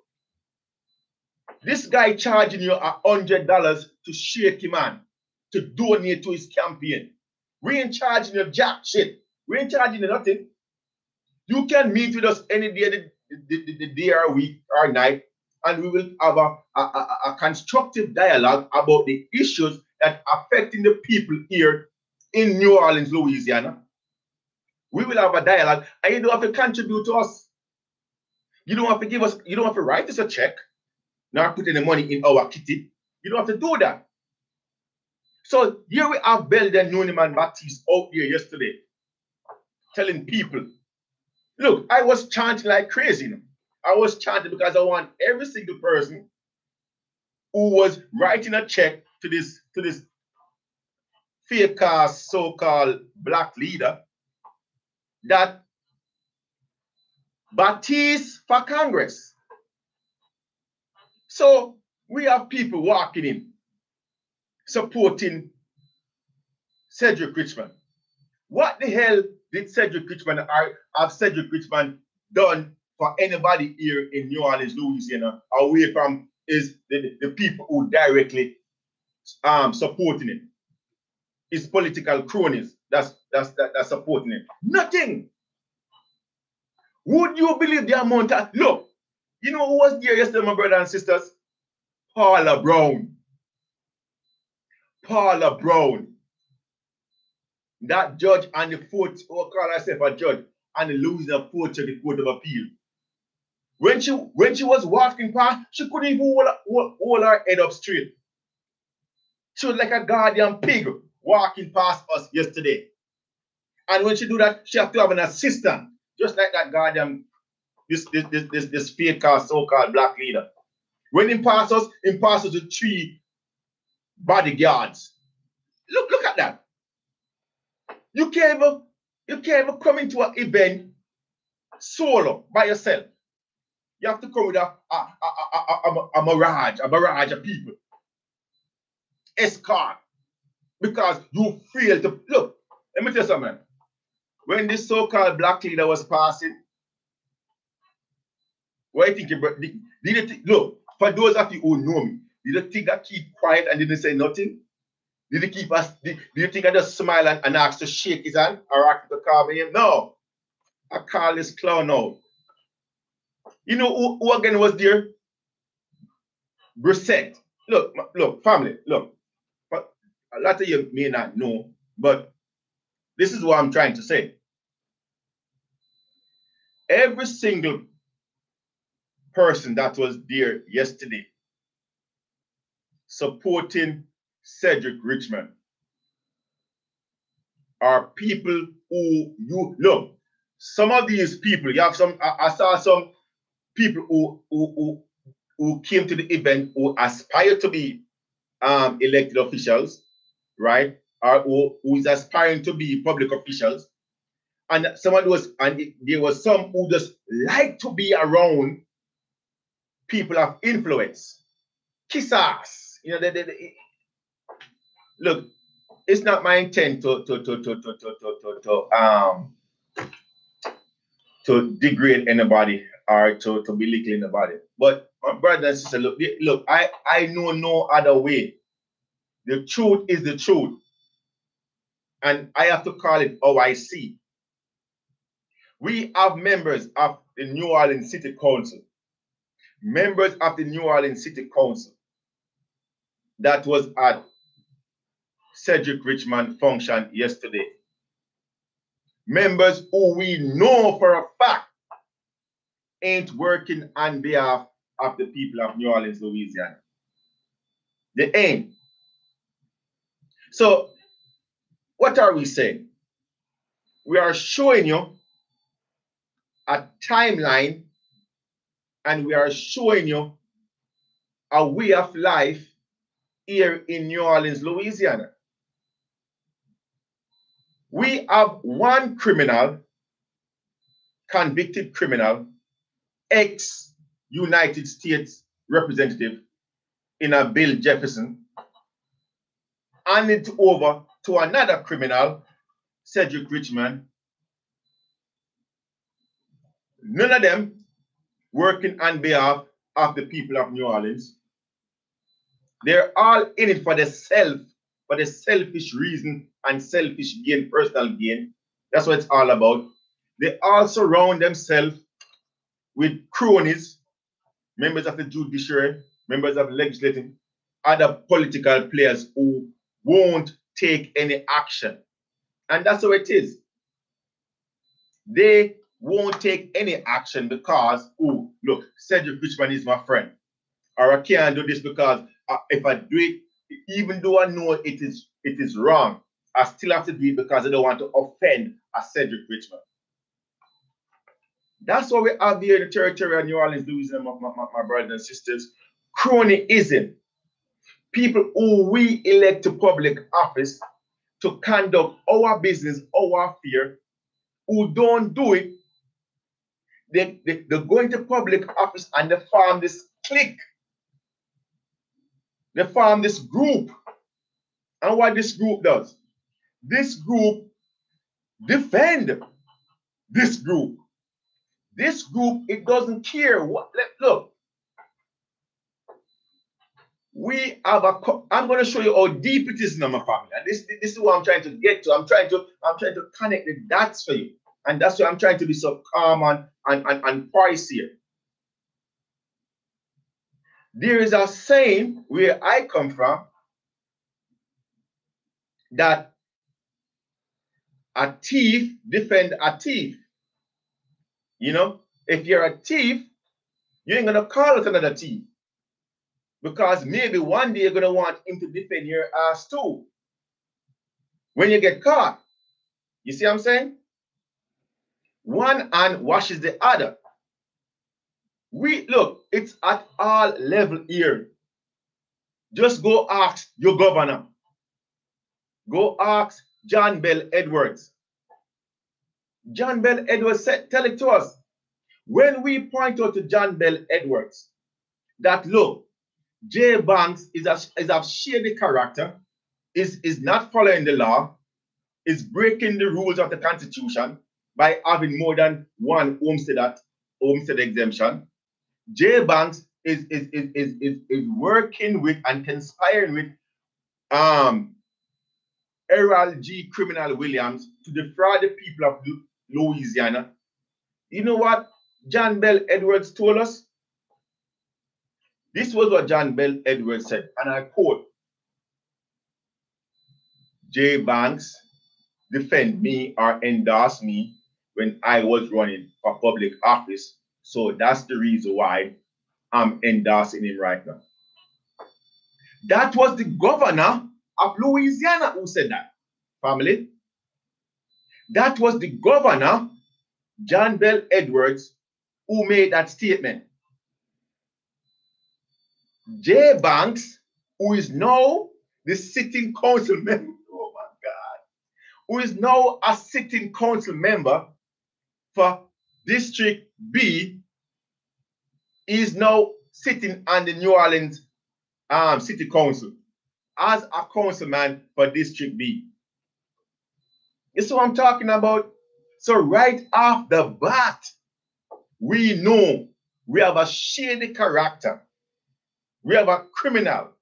[SPEAKER 2] this guy charging you $100 to shake him on, to donate to his campaign. We ain't charging you jack shit. We ain't charging you nothing. You can meet with us any day, the day or week or night, and we will have a constructive dialogue about the issues that are affecting the people here in New Orleans, Louisiana. We will have a dialogue, and you don't have to contribute to us. You don't have to give us, you don't have to write us a check, nor put any money in our kitty. You don't have to do that. So here we have Belden, Nooniman, Baptiste out here yesterday, telling people, look, I was chanting like crazy. I was chanting because I want every single person who was writing a check to this fake ass so-called black leader that Baptiste for Congress. So we have people walking in supporting Cedric Richmond. What the hell did Cedric Richmond or have Cedric Richmond done for anybody here in New Orleans, Louisiana, away from is the people who directly supporting it. It's political cronies that's supporting it. Nothing. Would you believe the amount of look? You know who was there yesterday, my brothers and sisters? Paula Brown. Paula Brown. That judge on the fourth, or call herself a judge, on the Louisiana Court of the Court of Appeal. When she was walking past, she couldn't even hold her head up straight. She was like a goddamn pig walking past us yesterday. And when she do that, she have to have an assistant, just like that goddamn this fake so-called black leader. When he passes with 3 bodyguards. Look at that. You can't even come into an event solo by yourself. You have to come with a barrage of people. Escort. Because you fail to look. Let me tell you something. When this so-called black leader was passing, what do you think? Did you think, look, for those of you who know me, did you think I keep quiet and didn't say nothing? Did you keep us? Did you think I just smile and ask to shake his hand or ask to call me? No. I call this clown out. You know who again was there? Brissette. Look, family, look. A lot of you may not know, but this is what I'm trying to say. Every single person that was there yesterday supporting Cedric Richmond are people who you look. Some of these people, you have some. I saw some people who came to the event who aspire to be elected officials, right? Or who is aspiring to be public officials, and there was some who just like to be around people of influence. Kiss ass, you know. Look, it's not my intent to degrade anybody or to belittle anybody. But my brother and sister, look, I know no other way. The truth is the truth. And I have to call it how I see. We have members of the New Orleans City Council. Members of the New Orleans City Council that was at Cedric Richmond function yesterday. Members who we know for a fact ain't working on behalf of the people of New Orleans, Louisiana. They ain't. So, what are we saying? We are showing you a timeline and we are showing you a way of life here in New Orleans, Louisiana. We have one criminal, convicted criminal, ex-United States representative in a Bill Jefferson, and it over to another criminal, Cedric Richmond. None of them working on behalf of the people of New Orleans. They're all in it for the selfish reason and selfish gain, personal gain. That's what it's all about. They all surround themselves with cronies, members of the judiciary, members of the legislative, other political players who won't take any action. And that's how it is. They won't take any action because, oh, look, Cedric Richmond is my friend. Or I can't do this because if I do it, even though I know it is wrong, I still have to do it because I don't want to offend a Cedric Richmond. That's what we have here in the territory of New Orleans, Louisiana, my brothers and sisters. Cronyism. People who we elect to public office to conduct our business, our affair, who don't do it, they go into public office and they form this clique. They form this group. And what this group does, this group defend this group. This group, it doesn't care what. Look, we have a. I'm going to show you how deep it is in my family, and this is what I'm trying to get to. I'm trying to connect the dots for you, and that's why I'm trying to be so calm and poised here. There is a saying where I come from that a thief defend a thief. You know, if you're a thief, you ain't gonna call it another thief. Because maybe one day you're gonna want him to defend your ass too. When you get caught. You see what I'm saying? One hand washes the other. Look, it's at all level here. Just go ask your governor. Go ask John Bell Edwards. John Bell Edwards said, tell it to us. When we point out to John Bell Edwards that look, J Banks is a shady character, is not following the law, is breaking the rules of the Constitution by having more than one homestead exemption. J Banks is working with and conspiring with Errol G. Criminal Williams to defraud the people of Louisiana. You know what John Bell Edwards told us? This was what John Bell Edwards said, and I quote, J Banks defend me or endorse me when I was running for public office. So that's the reason why I'm endorsing him right now. That was the governor of Louisiana who said that, family. That was the governor, John Bell Edwards, who made that statement. J Banks, who is now the sitting council member, oh my God, who is now a sitting council member for District B, is now sitting on the New Orleans City Council as a councilman for District B. You see what I'm talking about? So right off the bat, we know we have a shady character. We have a criminal.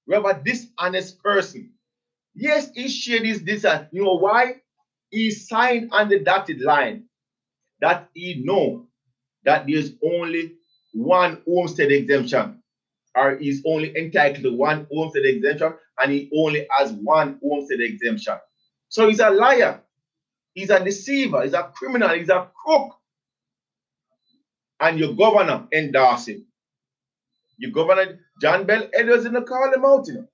[SPEAKER 2] We have a dishonest person. Yes, he shared this. You know why? He signed on the dotted line that he know that there's only one homestead exemption, or he's only entitled to one homestead exemption, and he only has one homestead exemption. So he's a liar. He's a deceiver. He's a criminal. He's a crook. And your governor endorsed him. Your governor, John Bell Edwards, didn't call him out. You know?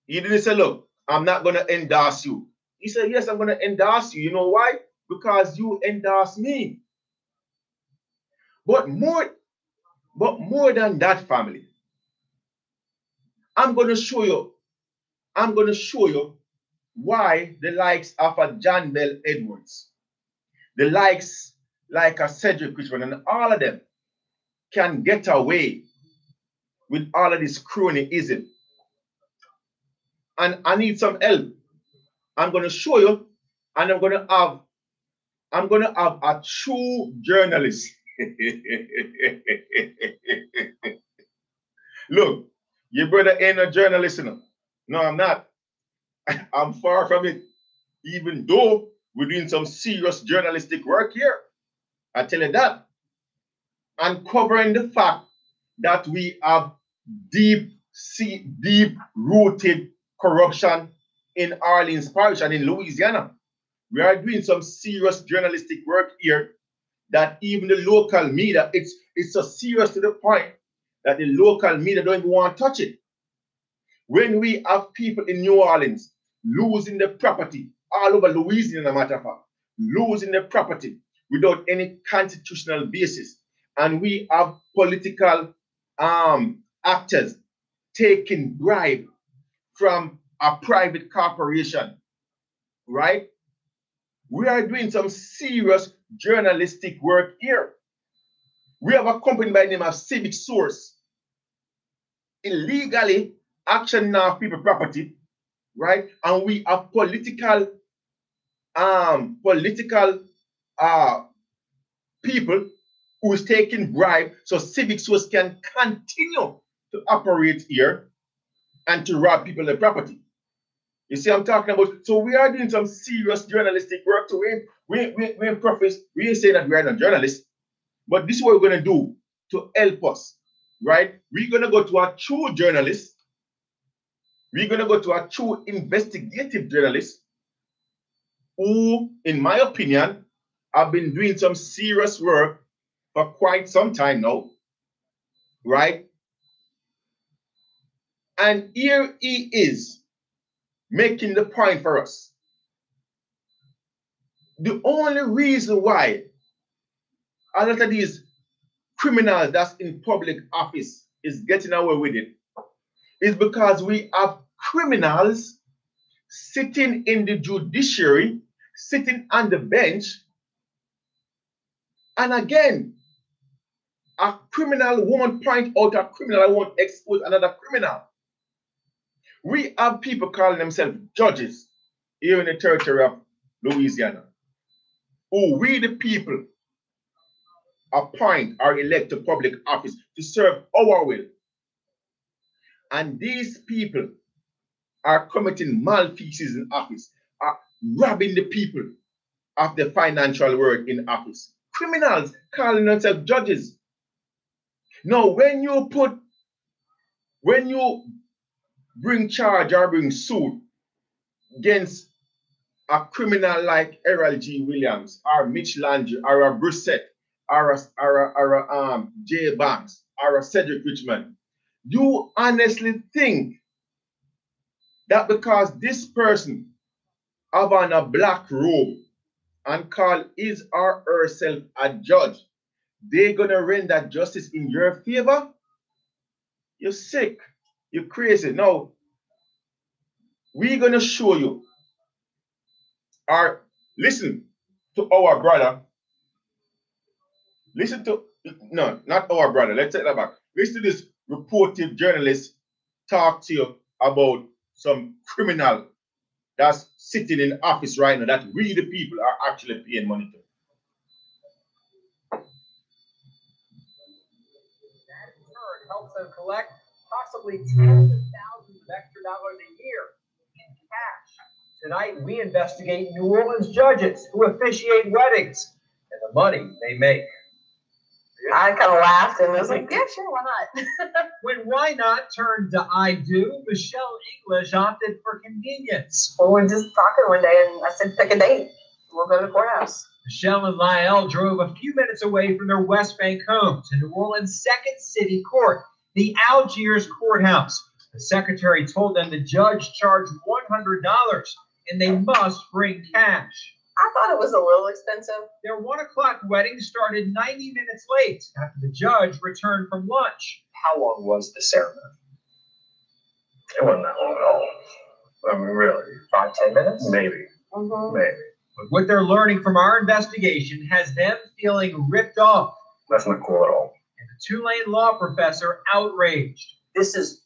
[SPEAKER 2] He didn't say, look, I'm not going to endorse you. He said, yes, I'm going to endorse you. You know why? Because you endorse me. But more than that, family, I'm going to show you why the likes of a John Bell Edwards, the likes like a Cedric Richmond, and all of them can get away with all of this cronyism. And I need some help. I'm going to show you, and I'm going to have a true journalist. Look, your brother ain't a journalist. No, I'm not. I'm far from it. Even though we're doing some serious journalistic work here. I tell you that. And covering the fact that we have deep-rooted corruption in Orleans Parish and in Louisiana. We are doing some serious journalistic work here that even the local media, it's so serious to the point that the local media don't even want to touch it. When we have people in New Orleans losing their property all over Louisiana, matter of fact, losing their property without any constitutional basis, and we have political actors taking bribe from a private corporation, right? We are doing some serious journalistic work here. We have a company by the name of Civic Source, illegally auctioning off people's property, right? And we have political people who is taking bribe so civic source can continue to operate here and to rob people of their property. You see, I'm talking about. So we are doing some serious journalistic work. So we profess, we ain't saying that we are not journalists, but this is what we're going to do to help us, right? We're going to go to a true journalist. We're going to go to a true investigative journalist who, in my opinion, have been doing some serious work for quite some time now, right? And here he is making the point for us. The only reason why a lot of these criminals that's in public office is getting away with it is because we have criminals sitting in the judiciary, sitting on the bench. And again, a criminal won't point out a criminal, won't expose another criminal. We have people calling themselves judges here in the territory of Louisiana, who we the people appoint or elect to public office to serve our will. And these people are committing malfeasance in office, are robbing the people of the financial worth in office. Criminals calling themselves judges. Now, when you bring charge or bring suit against a criminal like Errol G. Williams or Mitch Landry or a Brissett or a Jay Banks or a Cedric Richmond, you honestly think that because this person have on a black robe and call his or herself a judge, they're gonna render justice in your favor? You're sick. You're crazy. Now, we're gonna show you, or listen to our brother. Listen to, no, not our brother. Let's take that back. Listen to this reported journalist talk to you about some criminal that's sitting in office right now that we the people are actually paying money to.
[SPEAKER 3] That in turn helps them collect possibly tens of thousands of extra dollars a year in cash. Tonight, we investigate New Orleans judges who officiate weddings and the money they make.
[SPEAKER 4] I kind of laughed and was like, yeah, sure, why not?
[SPEAKER 3] When why not turned to I do, Michelle English opted for convenience.
[SPEAKER 4] Well, we were just talking one day and I said, pick a date. We'll go to the courthouse.
[SPEAKER 3] Michelle and Lyle drove a few minutes away from their West Bank home to New Orleans' Second City Court, the Algiers courthouse. The secretary told them the judge charged $100 and they must bring cash.
[SPEAKER 4] I thought it was a little expensive.
[SPEAKER 3] Their 1 o'clock wedding started 90 minutes late after the judge returned from lunch.
[SPEAKER 5] How long was the ceremony?
[SPEAKER 1] It wasn't that long at all. I mean, really.
[SPEAKER 5] 5-10 minutes?
[SPEAKER 1] Maybe. Maybe.
[SPEAKER 3] But what they're learning from our investigation has them feeling ripped off.
[SPEAKER 1] That's not cool at all.
[SPEAKER 3] And the Tulane law professor outraged.
[SPEAKER 5] This is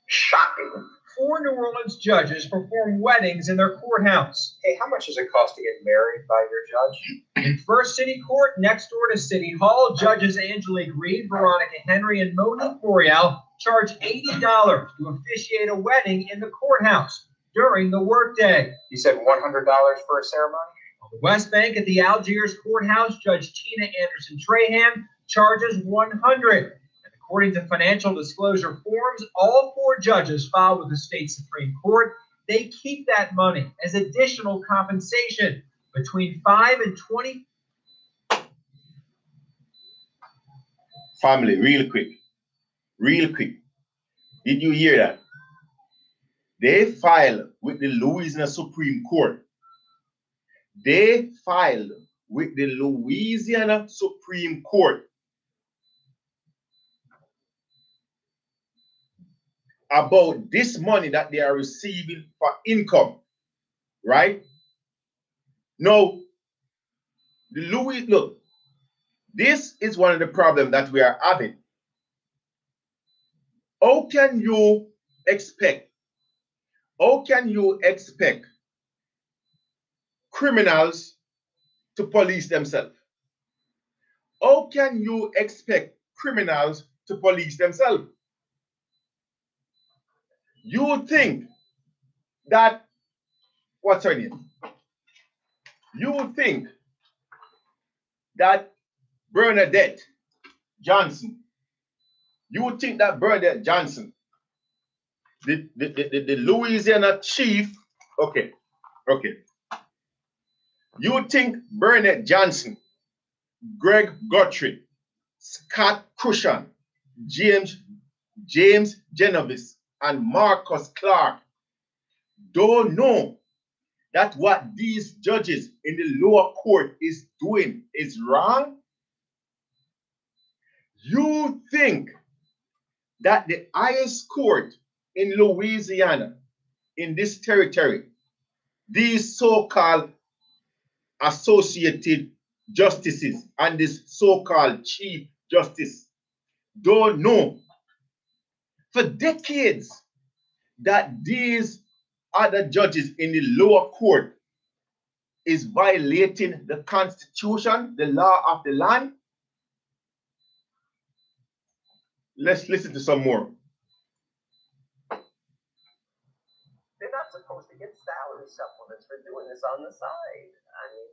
[SPEAKER 5] shocking.
[SPEAKER 3] 4 New Orleans judges perform weddings in their courthouse.
[SPEAKER 5] Hey, how much does it cost to get married by your judge?
[SPEAKER 3] In First City Court, next door to City Hall, judges Angelique Reed, Veronica Henry, and Monique Boreal charge $80 to officiate a wedding in the courthouse during the workday.
[SPEAKER 5] You said $100 for a ceremony?
[SPEAKER 3] On the West Bank at the Algiers courthouse, Judge Tina Anderson Trahan charges $100. According to financial disclosure forms, all 4 judges filed with the state Supreme Court, they keep that money as additional compensation between 5 and 20.
[SPEAKER 2] Family, real quick. Did you hear that? They filed with the Louisiana Supreme Court. They filed with the Louisiana Supreme Court about this money that they are receiving for income, right? Now, look, this is one of the problems that we are having. How can you expect criminals to police themselves? How can you expect criminals to police themselves? You think that, what's her name? You think that Bernadette Johnson, you think that Bernadette Johnson, the Louisiana chief, okay. You think Bernadette Johnson, Greg Guthrie, Scott Cushan, James Genovese, and Marcus Clark don't know that what these judges in the lower court is doing is wrong? You think that the highest court in Louisiana, in this territory, these so-called associated justices and this so-called chief justice don't know for decades that these other judges in the lower court is violating the Constitution, the law of the land? Let's listen to some more.
[SPEAKER 6] They're not supposed to get salary supplements for doing this on the side. I mean,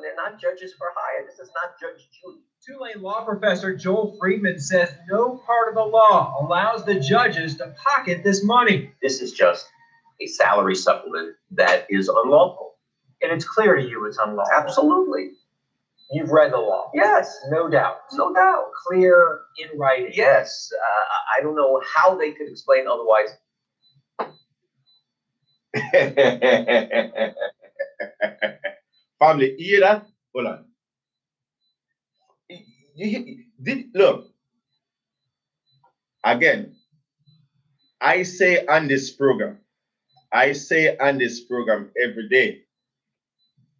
[SPEAKER 6] they're not judges for hire. This is not Judge Judy.
[SPEAKER 3] Tulane law professor Joel Friedman says no part of the law allows the judges to pocket this money.
[SPEAKER 6] This is just a salary supplement that is unlawful.
[SPEAKER 5] And it's clear to you it's unlawful.
[SPEAKER 6] Absolutely.
[SPEAKER 5] You've read the law.
[SPEAKER 6] Yes.
[SPEAKER 5] No doubt.
[SPEAKER 6] No doubt.
[SPEAKER 5] Clear in writing.
[SPEAKER 6] Yes. I don't know how they could explain otherwise.
[SPEAKER 2] Family, you hear that? Hold on. Look, again, I say on this program every day,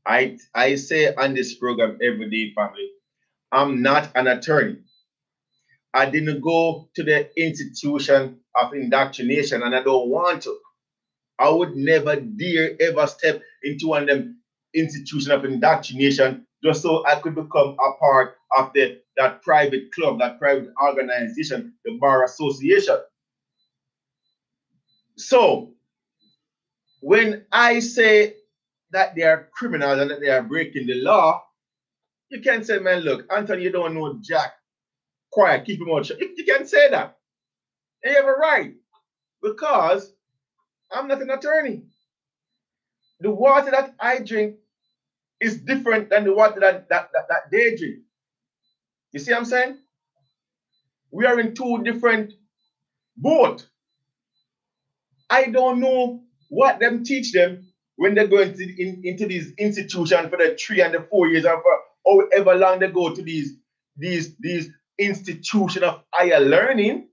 [SPEAKER 2] I say on this program every day, family, I'm not an attorney. I didn't go to the institution of indoctrination, and I don't want to. I would never dare ever step into one of them institution of indoctrination just so I could become a part of that private club, that private organization, the Bar Association. So when I say that they are criminals and that they are breaking the law, you can say, man, look, Anthony, you don't know Jack. Quiet, keep him out. You can say that. And you have a right, because I'm not an attorney. The water that I drink is different than the water that they drink. You see what I'm saying? We are in two different boats. I don't know what them teach them when they go into these institutions for the 3 and the 4 years, and for however long they go to these institutions of higher learning.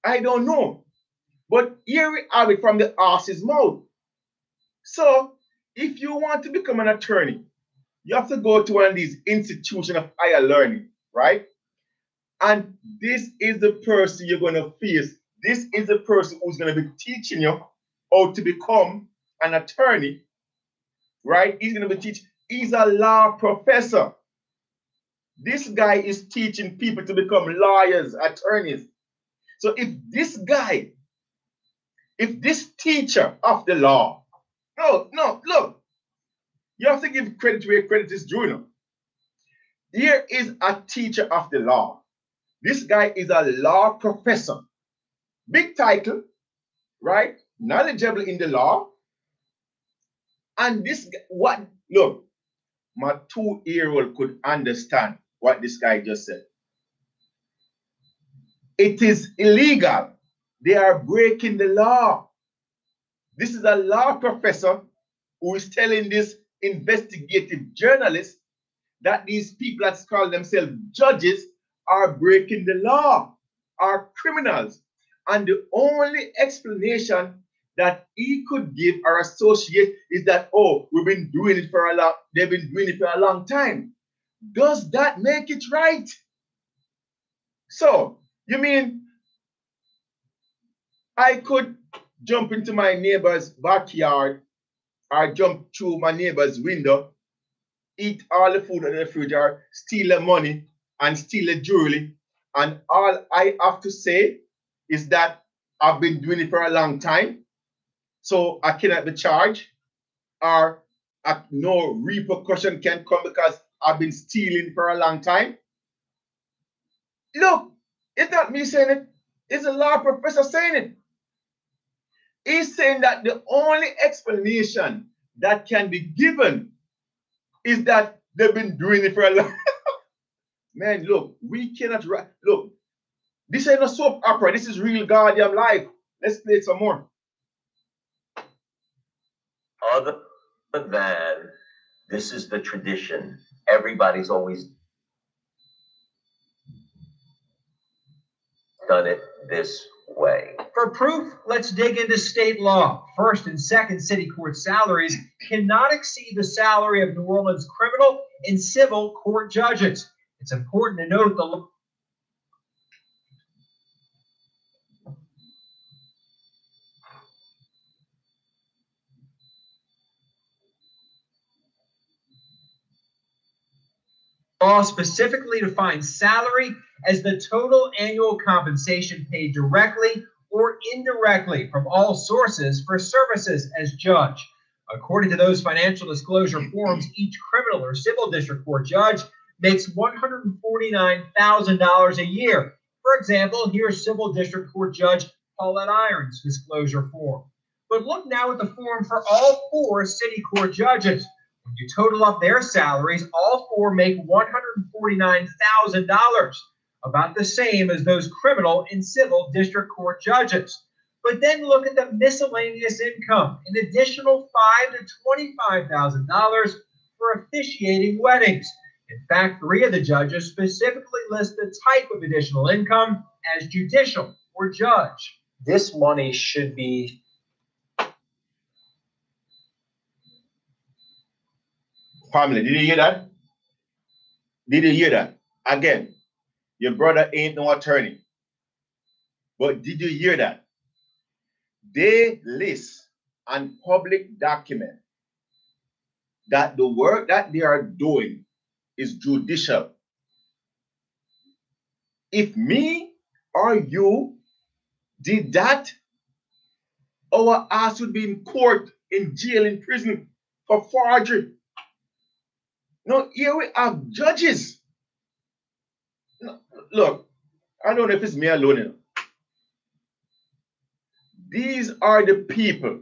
[SPEAKER 2] I don't know. But here we have it from the horse's mouth. So if you want to become an attorney, you have to go to one of these institutions of higher learning, right? And this is the person you're going to face. This is the person who's going to be teaching you how to become an attorney, right? He's going to be teaching. He's a law professor. This guy is teaching people to become lawyers, attorneys. So if this teacher of the law, no, look, you have to give credit where credit is due. Here is a teacher of the law. This guy is a law professor. Big title, right? Knowledgeable in the law. And this, look, my 2-year-old could understand what this guy just said. It is illegal. They are breaking the law. This is a law professor who is telling this investigative journalist that these people that call themselves judges are breaking the law, are criminals. And the only explanation that he could give or associate is that, oh, we've been doing it for a long, they've been doing it for a long time. Does that make it right? So, you mean I could jump into my neighbor's backyard or jump through my neighbor's window eat all the food in the fridge or steal the money and steal the jewelry. And all I have to say is that I've been doing it for a long time, so I cannot be charged, or no repercussion can come because I've been stealing for a long time. Look, it's not me saying it, it's a law professor saying it. He's saying that the only explanation that can be given is that they've been doing it for a long Man, look, we cannot look, this ain't a soap opera, this is real goddamn life. Let's play it some more.
[SPEAKER 6] Other than this is the tradition, everybody's always done it this way.
[SPEAKER 3] For proof, let's dig into state law. First and second city court salaries cannot exceed the salary of New Orleans criminal and civil court judges. It's important to note the law specifically defines salary as the total annual compensation paid directly or indirectly from all sources for services as judge. According to those financial disclosure forms, each criminal or civil district court judge makes $149,000 a year. For example, here's civil district court judge Paulette Irons' disclosure form. But look now at the form for all 4 city court judges. When you total up their salaries, all 4 make $149,000, about the same as those criminal and civil district court judges. But then look at the miscellaneous income, an additional $5,000 to $25,000 for officiating weddings. In fact, 3 of the judges specifically list the type of additional income as judicial or judge.
[SPEAKER 5] This money should be
[SPEAKER 2] Family, did you hear that? Did you hear that? Again, your brother ain't no attorney. But did you hear that? They list and public document that the work that they are doing is judicial. If me or you did that, our ass would be in court, in jail, in prison for forgery. No, here we have judges. No, look, I don't know if it's me alone. You know. These are the people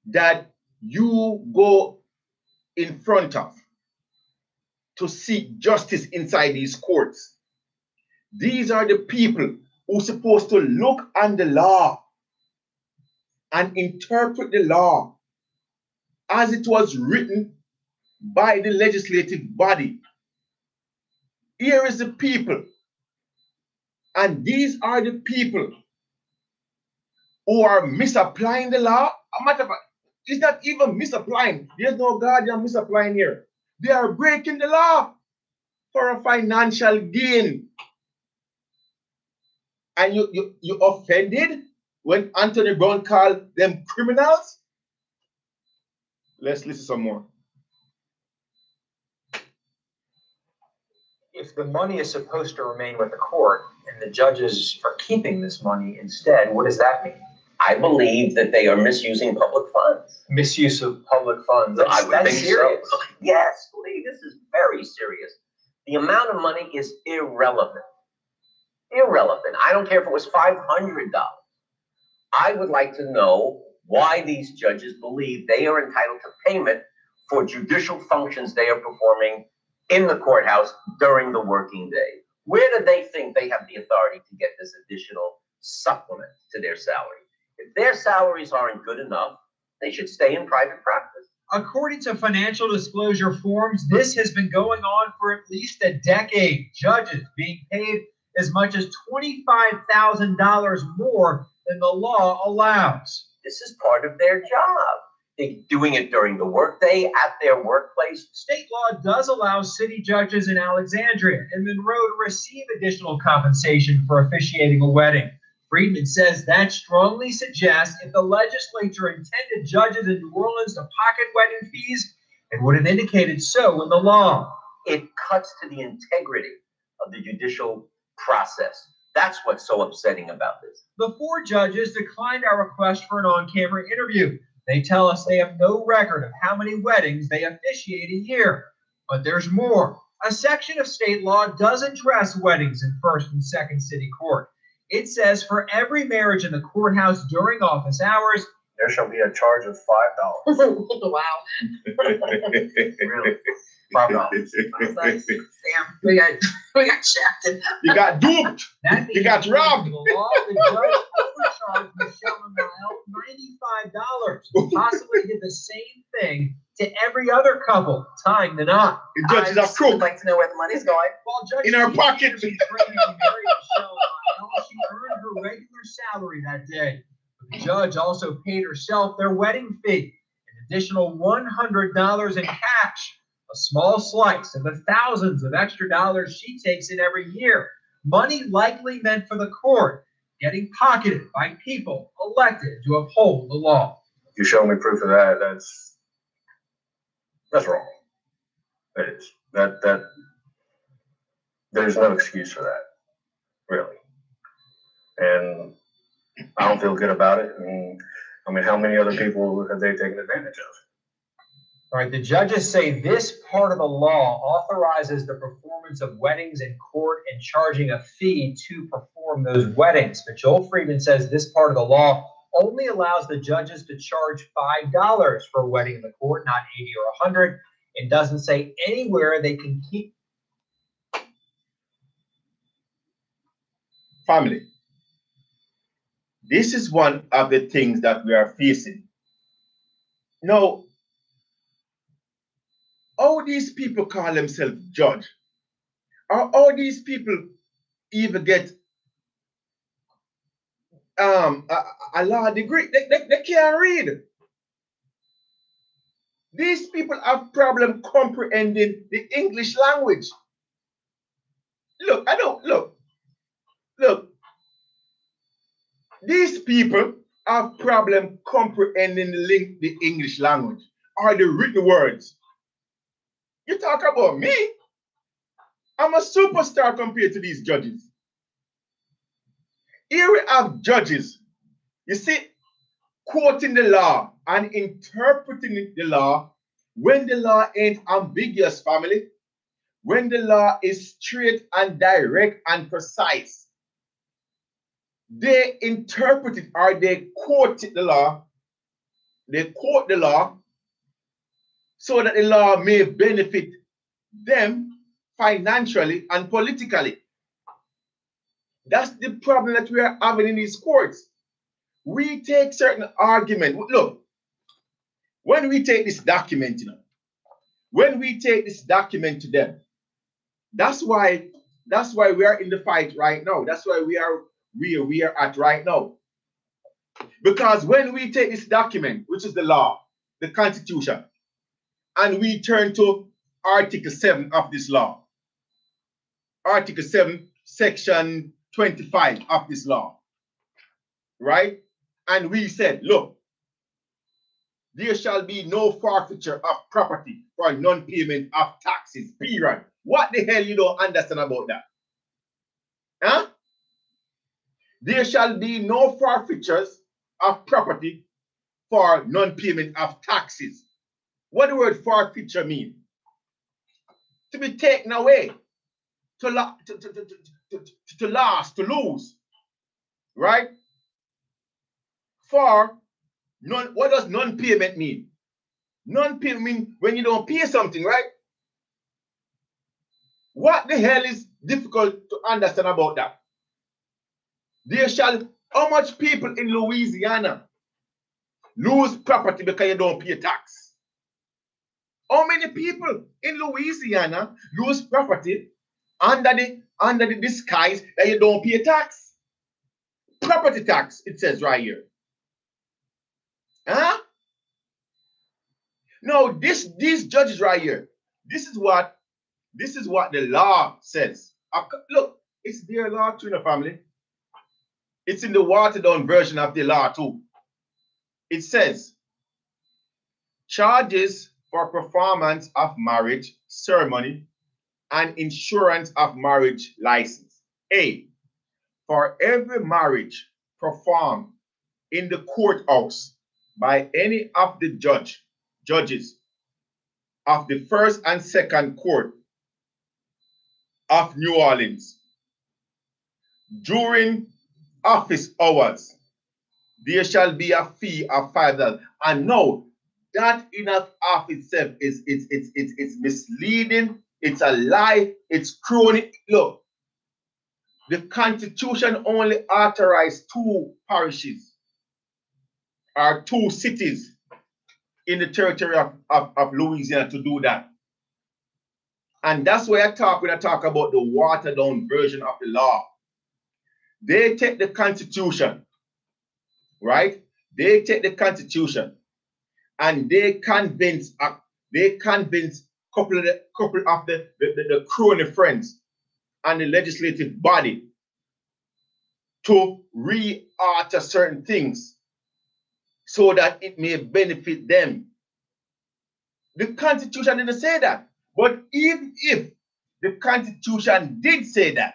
[SPEAKER 2] that you go in front of to seek justice inside these courts. These are the people who are supposed to look on the law and interpret the law as it was written by the legislative body. Here is the people, and these are the people who are misapplying the law. A matter of fact, it's not even misapplying. There's no goddamn misapplying here. They are breaking the law for a financial gain. And you offended when Anthony Brown called them criminals? Let's listen some more.
[SPEAKER 5] if the money is supposed to remain with the court and the judges are keeping this money instead, what does that mean?
[SPEAKER 6] I believe that they are misusing public funds.
[SPEAKER 5] Misuse of public funds.
[SPEAKER 6] I would
[SPEAKER 5] That's
[SPEAKER 6] think
[SPEAKER 5] serious.
[SPEAKER 6] so. Yes, Lee, this is very serious. The amount of money is irrelevant. Irrelevant. I don't care if it was $500. I would like to know why these judges believe they are entitled to payment for judicial functions they are performing in the courthouse during the working day. Where do they think they have the authority to get this additional supplement to their salary? If their salaries aren't good enough, they should stay in private practice.
[SPEAKER 3] According to financial disclosure forms, this has been going on for at least a decade. Judges being paid as much as $25,000 more than the law allows.
[SPEAKER 6] This is part of their job. They're doing it during the workday at their workplace.
[SPEAKER 3] State law does allow city judges in Alexandria and Monroe to receive additional compensation for officiating a wedding. Friedman says that strongly suggests if the legislature intended judges in New Orleans to pocket wedding fees, It would have indicated so in the law.
[SPEAKER 6] It cuts to the integrity of the judicial process. That's what's so upsetting about this.
[SPEAKER 3] The 4 judges declined our request for an on-camera interview. They tell us they have no record of how many weddings they officiate a year. But there's more. A section of state law does address weddings in first and second city court. It says for every marriage in the courthouse during office hours,
[SPEAKER 5] there shall be a charge of $5.
[SPEAKER 4] Wow.
[SPEAKER 6] Really?
[SPEAKER 5] $5.
[SPEAKER 4] Sam, we got shafted.
[SPEAKER 1] You got duped.
[SPEAKER 3] that
[SPEAKER 1] You got robbed.
[SPEAKER 3] the law, the judge overcharged Michelle and Lyle $95, who possibly did the same thing to every other couple, tying the knot.
[SPEAKER 1] The judges are
[SPEAKER 4] I'd
[SPEAKER 1] crook
[SPEAKER 4] like to know where the money's going.
[SPEAKER 3] While Judge
[SPEAKER 1] in our
[SPEAKER 3] Tina
[SPEAKER 1] pocket.
[SPEAKER 3] Anderson Trahan married Michelle and Lyle, she earned her regular salary that day. The judge also paid herself their wedding fee, an additional $100 in cash, a small slice of the thousands of extra dollars she takes in every year, money likely meant for the court, getting pocketed by people elected to uphold the law.
[SPEAKER 5] If you show me proof of that, that's wrong. It is. That there's no excuse for that, really. And I don't feel good about it. I mean, how many other people have they taken advantage of?
[SPEAKER 3] All right, the judges say this part of the law authorizes the performance of weddings in court and charging a fee to perform those weddings. But Joel Friedman says this part of the law only allows the judges to charge $5 for a wedding in the court, not 80 or 100. It doesn't say anywhere they can keep.
[SPEAKER 2] Family, this is one of the things that we are facing. Now, all these people call themselves judge, or all these people even get a law degree. They can't read. These people have problem comprehending the English language. Look. These people have problem comprehending the English language or the written words. You talk about me? I'm a superstar compared to these judges. Here we have judges, you see, quoting the law and interpreting the law when the law ain't ambiguous, family. When the law is straight and direct and precise. They interpret it or they quote the law. They quote the law so that the law may benefit them financially and politically. That's the problem that we are having in these courts. We take certain argument. Look, when we take this document, when we take this document to them, that's why we are in the fight right now. That's why we are where we are at right now. Because when we take this document, which is the law, the Constitution, and we turn to Article 7 of this law, Article 7, Section 25 of this law, right? And we said, look, there shall be no forfeiture of property for non-payment of taxes, period. What the hell you don't understand about that? Huh? There shall be no forfeitures of property for non-payment of taxes. What the word forfeiture mean? To be taken away, to lose, right? For what does non-payment mean? Non-payment means when you don't pay something, right? What the hell is difficult to understand about that? How much people in Louisiana lose property because you don't pay tax? How many people in Louisiana lose property under the disguise that you don't pay tax? Property tax, it says right here. Huh? No, these judges right here, this is what the law says. Look, it's their law too, in the family. It's in the watered down version of the law too. It says, charges for performance of marriage ceremony and insurance of marriage license. A, for every marriage performed in the courthouse by any of the judges of the first and second court of New Orleans during office hours, there shall be a fee of $5. And no, that in and of itself is it's misleading, it's a lie, it's crony. Look, the Constitution only authorized 2 parishes or 2 cities in the territory of Louisiana to do that. And that's why when I talk about the watered down version of the law. They take the Constitution, right? They take the Constitution and they convince couple of the crony friends and the legislative body to re-alter certain things so that it may benefit them. The Constitution didn't say that. But even if the Constitution did say that,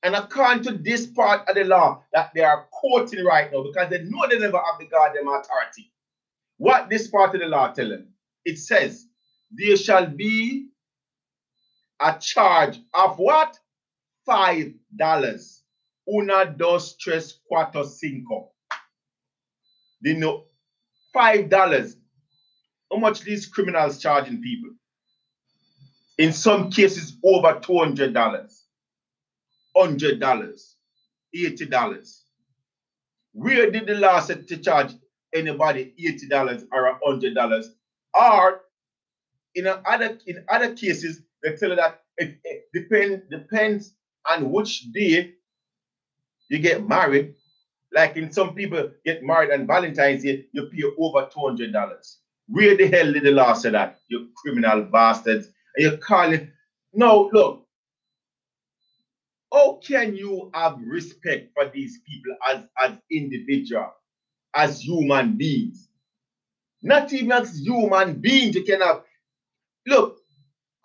[SPEAKER 2] and according to this part of the law that they are quoting right now, because they know they never have the goddamn authority, what this part of the law tells them, it says, there shall be a charge of what? $5. Una, dos, tres, cuatro, cinco. They know $5. How much these criminals charging people? In some cases, over $200, $100, $80. Where did the law say to charge anybody $80 or $100? Or in other cases, they tell you that it depends on which day you get married. Like in some people get married on Valentine's Day, you pay over $200. Where the hell did the law say that? You criminal bastards. And you call it. No, look. How can you have respect for these people as individuals, as human beings? Not even as human beings you can have. Look,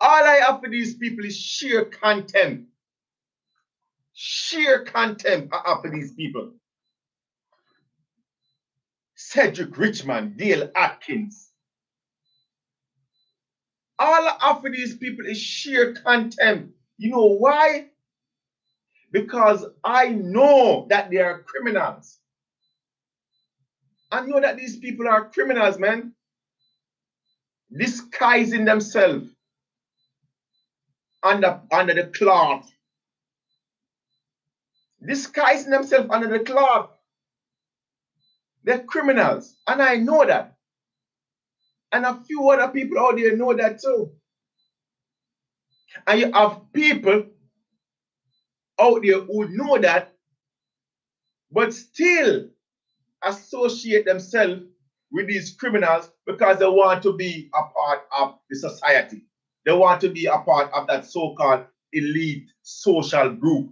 [SPEAKER 2] all I have for these people is sheer contempt. Sheer contempt I have for these people. Cedric Richmond, Dale Atkins. All I have for these people is sheer contempt. You know why? Because I know that they are criminals. I know that these people are criminals, man. Disguising themselves under the cloth. Disguising themselves under the cloth. They're criminals. And I know that. And a few other people out there know that too. And you have people out there who know that, but still associate themselves with these criminals because they want to be a part of the society. They want to be a part of that so-called elite social group.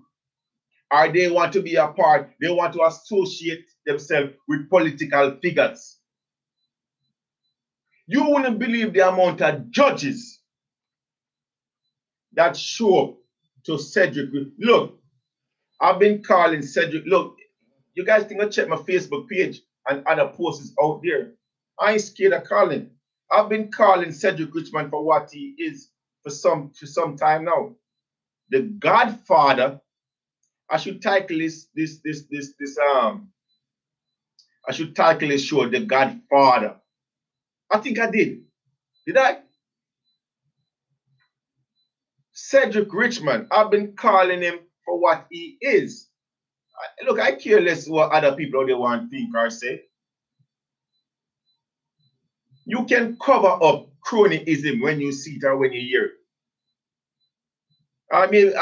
[SPEAKER 2] Or they want to be a part, they want to associate themselves with political figures. You wouldn't believe the amount of judges that show up to Cedric. Look, I've been calling Cedric. Look, you guys can go check my Facebook page and other posts out there. I ain't scared of calling. I've been calling Cedric Richmond for what he is for some time now. The Godfather. I should title I should title this show The Godfather. I think I did. Did I? Cedric Richmond. I've been calling him for what he is. Look, I care less what other people out there want to think or say. You can cover up cronyism when you see it or when you hear it. I mean,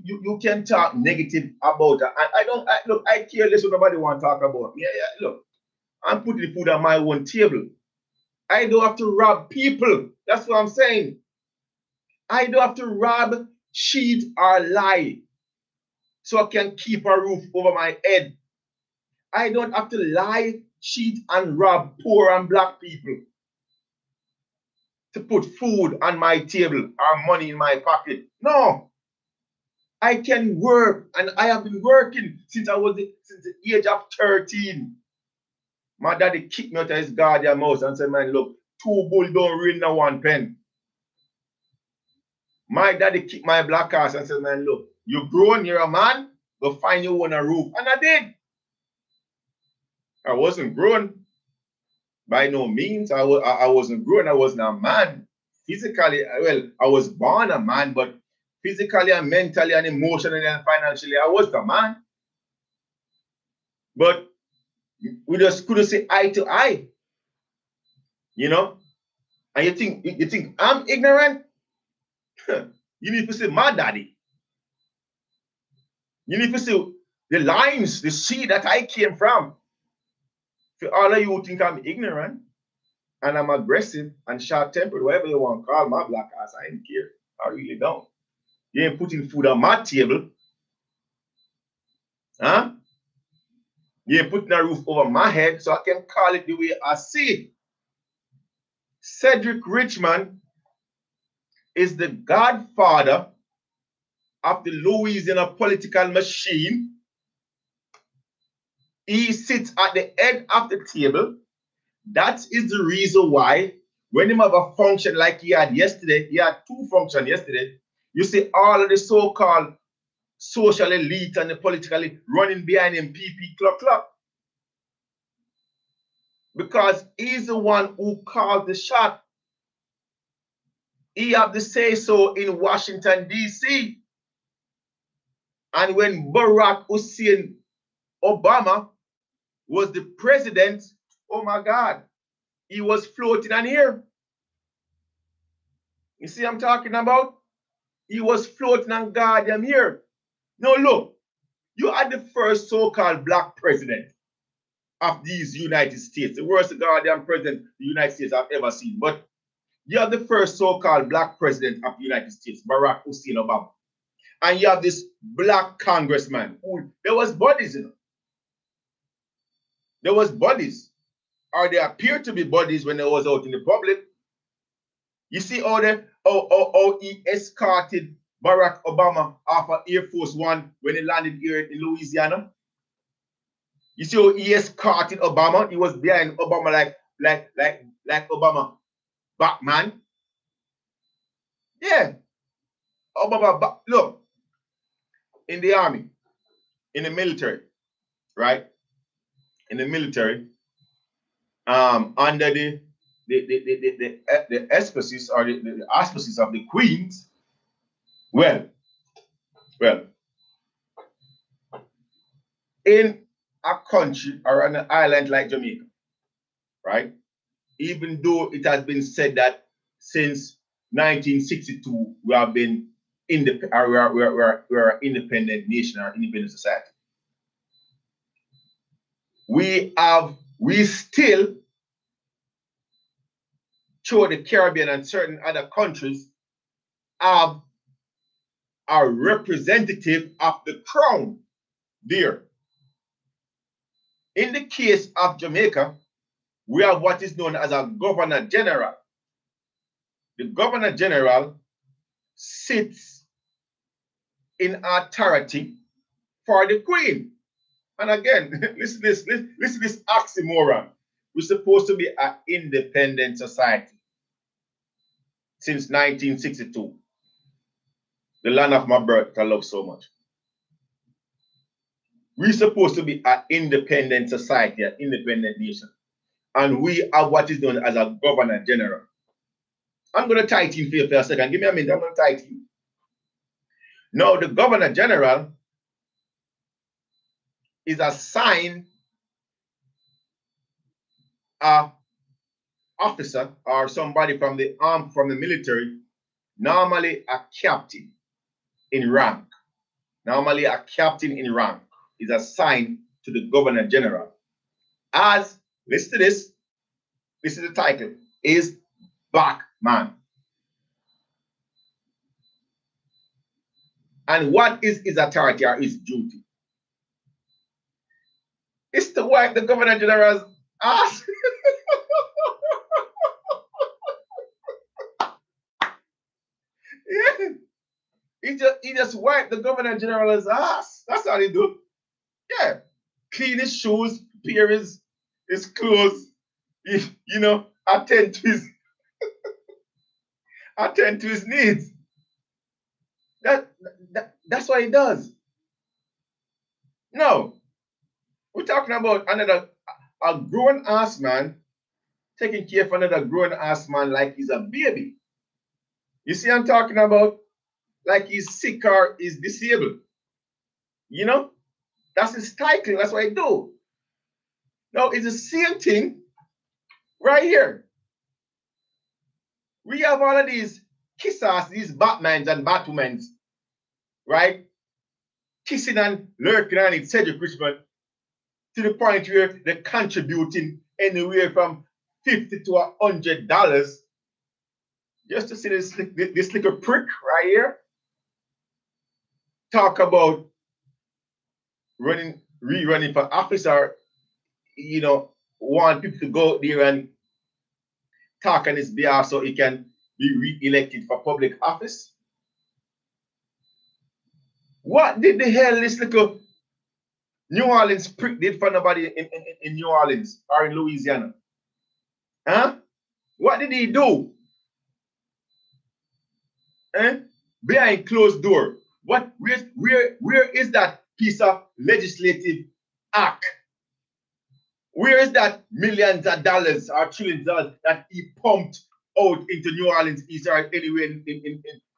[SPEAKER 2] you can talk negative about it. Look, I care less what nobody want to talk about. Yeah, look, I'm putting the food on my own table. I don't have to rob people. That's what I'm saying. I don't have to rob, cheat, or lie so I can keep a roof over my head. I don't have to lie, cheat, and rob poor and black people to put food on my table or money in my pocket. No. I can work, and I have been working since since the age of 13. My daddy kicked me out of his guardian house and said, man, look, 2 bull don't ruin no 1 pen. My daddy kicked my black ass and said, man, look, you grown, you're a man, go find you on a roof. And I did. I wasn't grown by no means. I wasn't grown. I wasn't a man. Physically, well, I was born a man, but physically and mentally and emotionally and financially, I was the man. But we just couldn't say eye to eye. You know? And you think I'm ignorant? You need to say my daddy. You need to see the lines, the seed that I came from. For all of you who think I'm ignorant and I'm aggressive and short-tempered, whatever you want to call my black ass, I ain't care. I really don't. You ain't putting food on my table. Huh? You ain't putting a roof over my head, so I can call it the way I see it. Cedric Richmond is the godfather of the Louisiana political machine. He sits at the head of the table. That is the reason why when him have a function like he had yesterday, he had 2 functions yesterday. You see all of the so-called social elite and the politically running behind him, cluck. Because he's the one who called the shot. He have the say so in Washington, D.C. And when Barack Hussein Obama was the president, oh my God, he was floating on here. You see what I'm talking about? He was floating on goddamn here. Now look, you are the first so-called black president of these United States, the worst goddamn president the United States have ever seen. But you are the first so-called black president of the United States, Barack Hussein Obama. And you have this black congressman who, there was bodies, you know. There was bodies. Or they appeared to be bodies when they was out in the public. You see how he escorted Barack Obama off of Air Force One when he landed here in Louisiana? You see how he escorted Obama? He was behind Obama like Obama Batman. Yeah. Obama, look, in the army, in the military, right? In the military, under the auspices or the auspices of the queens, well, in a country or on an island like Jamaica, right? Even though it has been said that since 1962 we have been we're an independent nation or independent society. We still, through the Caribbean and certain other countries, have a representative of the crown there. In the case of Jamaica, we have what is known as a governor general. The governor general sits in authority for the queen. And again, listen to this oxymoron. We're supposed to be an independent society since 1962. The land of my birth I love so much. We're supposed to be an independent society, an independent nation. And we have what is known as a governor general. I'm going to tie it in for you for a second. Give me a minute, I'm going to tie it in. Now, the governor general is assigned an officer or somebody from the army, from the military, normally a captain in rank. Normally a captain in rank is assigned to the governor general. As, listen to this is the title, is Batman. And what is his authority or his duty? It's to wipe the governor general's ass. he just wiped the governor general's ass. That's how he do. Yeah. Clean his shoes, prepare his clothes, you know, attend to his needs. That's what he does. No. We're talking about a grown ass man taking care of another grown ass man like he's a baby. You see, I'm talking about like he's sick or he's disabled. You know, that's his title. That's what I do. No, it's the same thing right here. We have all of these kissers, these Batmans and Batwomans, right? Kissing and lurking on it, Cedric Richmond, to the point where they're contributing anywhere from $50 to $100 just to see this little prick right here talk about rerunning for office, or, you know, want people to go there and talk on his behalf so he can be re-elected for public office. What did the hell this little New Orleans prick did for nobody in New Orleans or in Louisiana? Huh? What did he do? Behind closed door. What? Where is that piece of legislative act? Where is that millions of dollars or trillions of dollars that he pumped out into New Orleans East or anywhere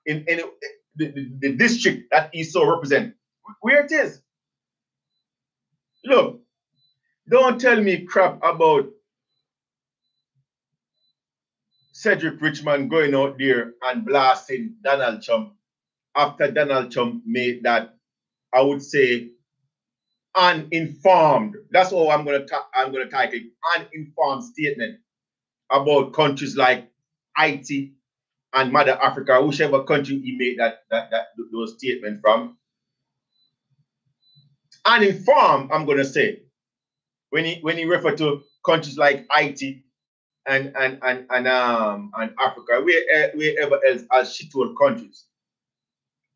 [SPEAKER 2] in the district that he so represent? Where it is? Look, don't tell me crap about Cedric Richmond going out there and blasting Donald Trump after Donald Trump made that, I would say, uninformed. That's all I'm gonna title it, uninformed statement about countries like Haiti and Mother Africa, whichever country he made those statements from. Uninformed, I'm gonna say, when he referred to countries like Haiti and Africa, wherever else as shithole countries.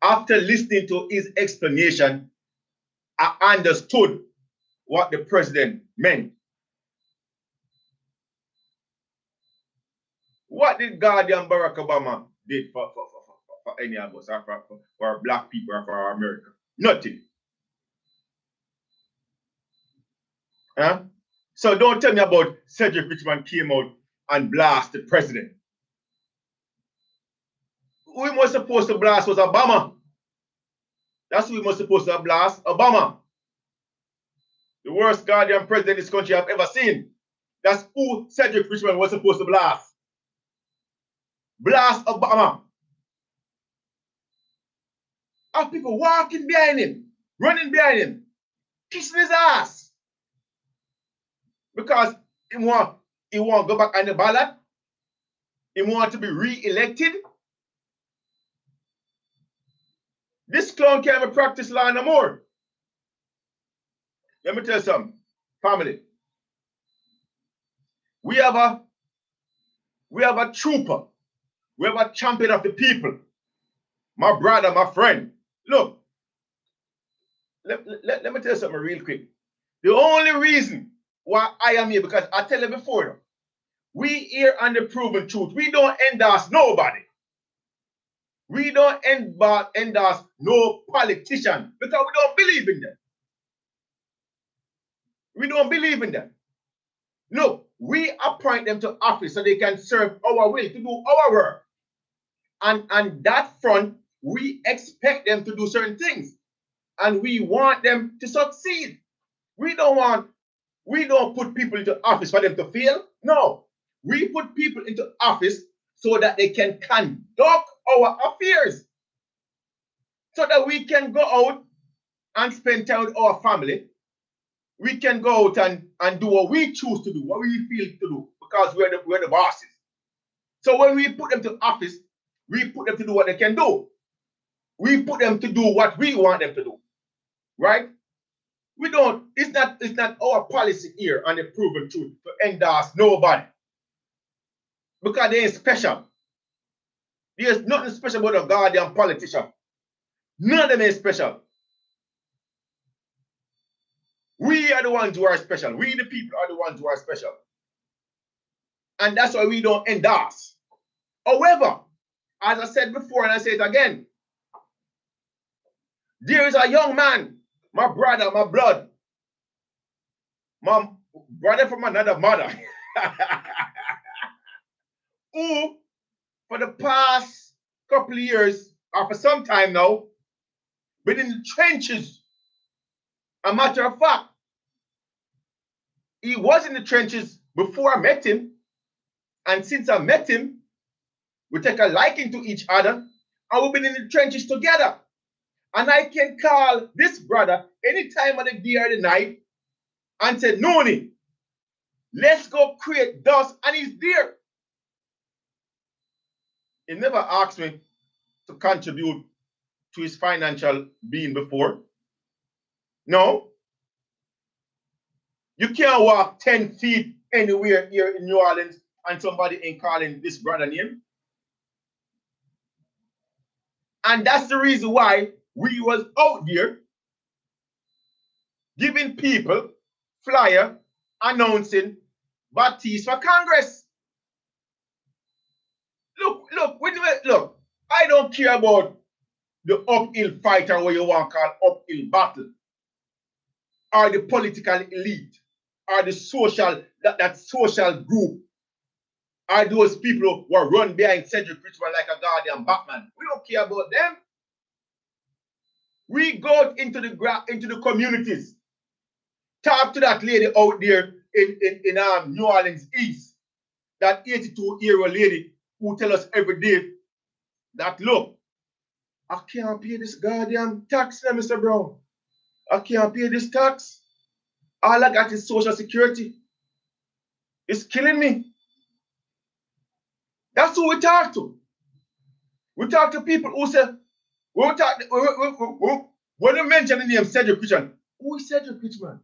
[SPEAKER 2] After listening to his explanation, I understood what the president meant. What did goddamn Barack Obama did for any of us, or for black people, or for America? Nothing. Huh? So don't tell me about Cedric Richmond came out and blasted the president. Who we was supposed to blast was Obama. That's who we was supposed to blast, Obama. The worst goddamn president this country I've ever seen. That's who Cedric Richmond was supposed to blast. Blast Obama. Have people walking behind him, running behind him, kissing his ass. Because he want to go back on the ballot. He want to be re-elected. This clown can't even practice law no more. Let me tell you something, family. We have a trooper. We have a champion of the people. My brother, my friend. Look, let me tell you something real quick. The only reason why I am here, because I tell you before, we here on the proven truth. We don't endorse nobody. We don't endorse no politician because we don't believe in them. We don't believe in them. Look, we appoint them to office so they can serve our will, to do our work. And that front, we expect them to do certain things. And we want them to succeed. We don't put people into office for them to fail. No. We put people into office so that they can conduct our affairs. So that we can go out and spend time with our family. We can go out and do what we choose to do, what we feel to do, because we're the bosses. So when we put them to office, we put them to do what they can do. We put them to do what we want them to do. Right? We don't, it's not our policy here on the proven truth to endorse nobody. Because they ain't special. There's nothing special about a goddamn politician. None of them is special. We are the ones who are special. We, the people, are the ones who are special. And that's why we don't endorse. However, as I said before, and I say it again, there is a young man, my brother, my blood, my brother from another mother, who, for the past couple of years, or for some time now, been in the trenches. A matter of fact, he was in the trenches before I met him. And since I met him, we take a liking to each other, and we've been in the trenches together. And I can call this brother any time of the day or the night and say, Noni, let's go create dust. And he's there. He never asked me to contribute to his financial being before. No. You can't walk 10 feet anywhere here in New Orleans and somebody ain't calling this brother name. And that's the reason why we was out there giving people flyer announcing Baptiste for Congress. Look, I don't care about the uphill fighter or you want to call uphill battle, or the political elite, or the social, that social group, or those people who are run behind Cedric Richmond like a goddamn Batman. We don't care about them. We go into the communities, talk to that lady out there in New Orleans East, that 82-year-old lady who tell us every day that, look, I can't pay this goddamn tax, Mr. Brown. I can't pay this tax. All I got is Social Security. It's killing me. That's who we talk to. We talk to people who say, when you mention the name Cedric Richmond, who is Cedric Richmond?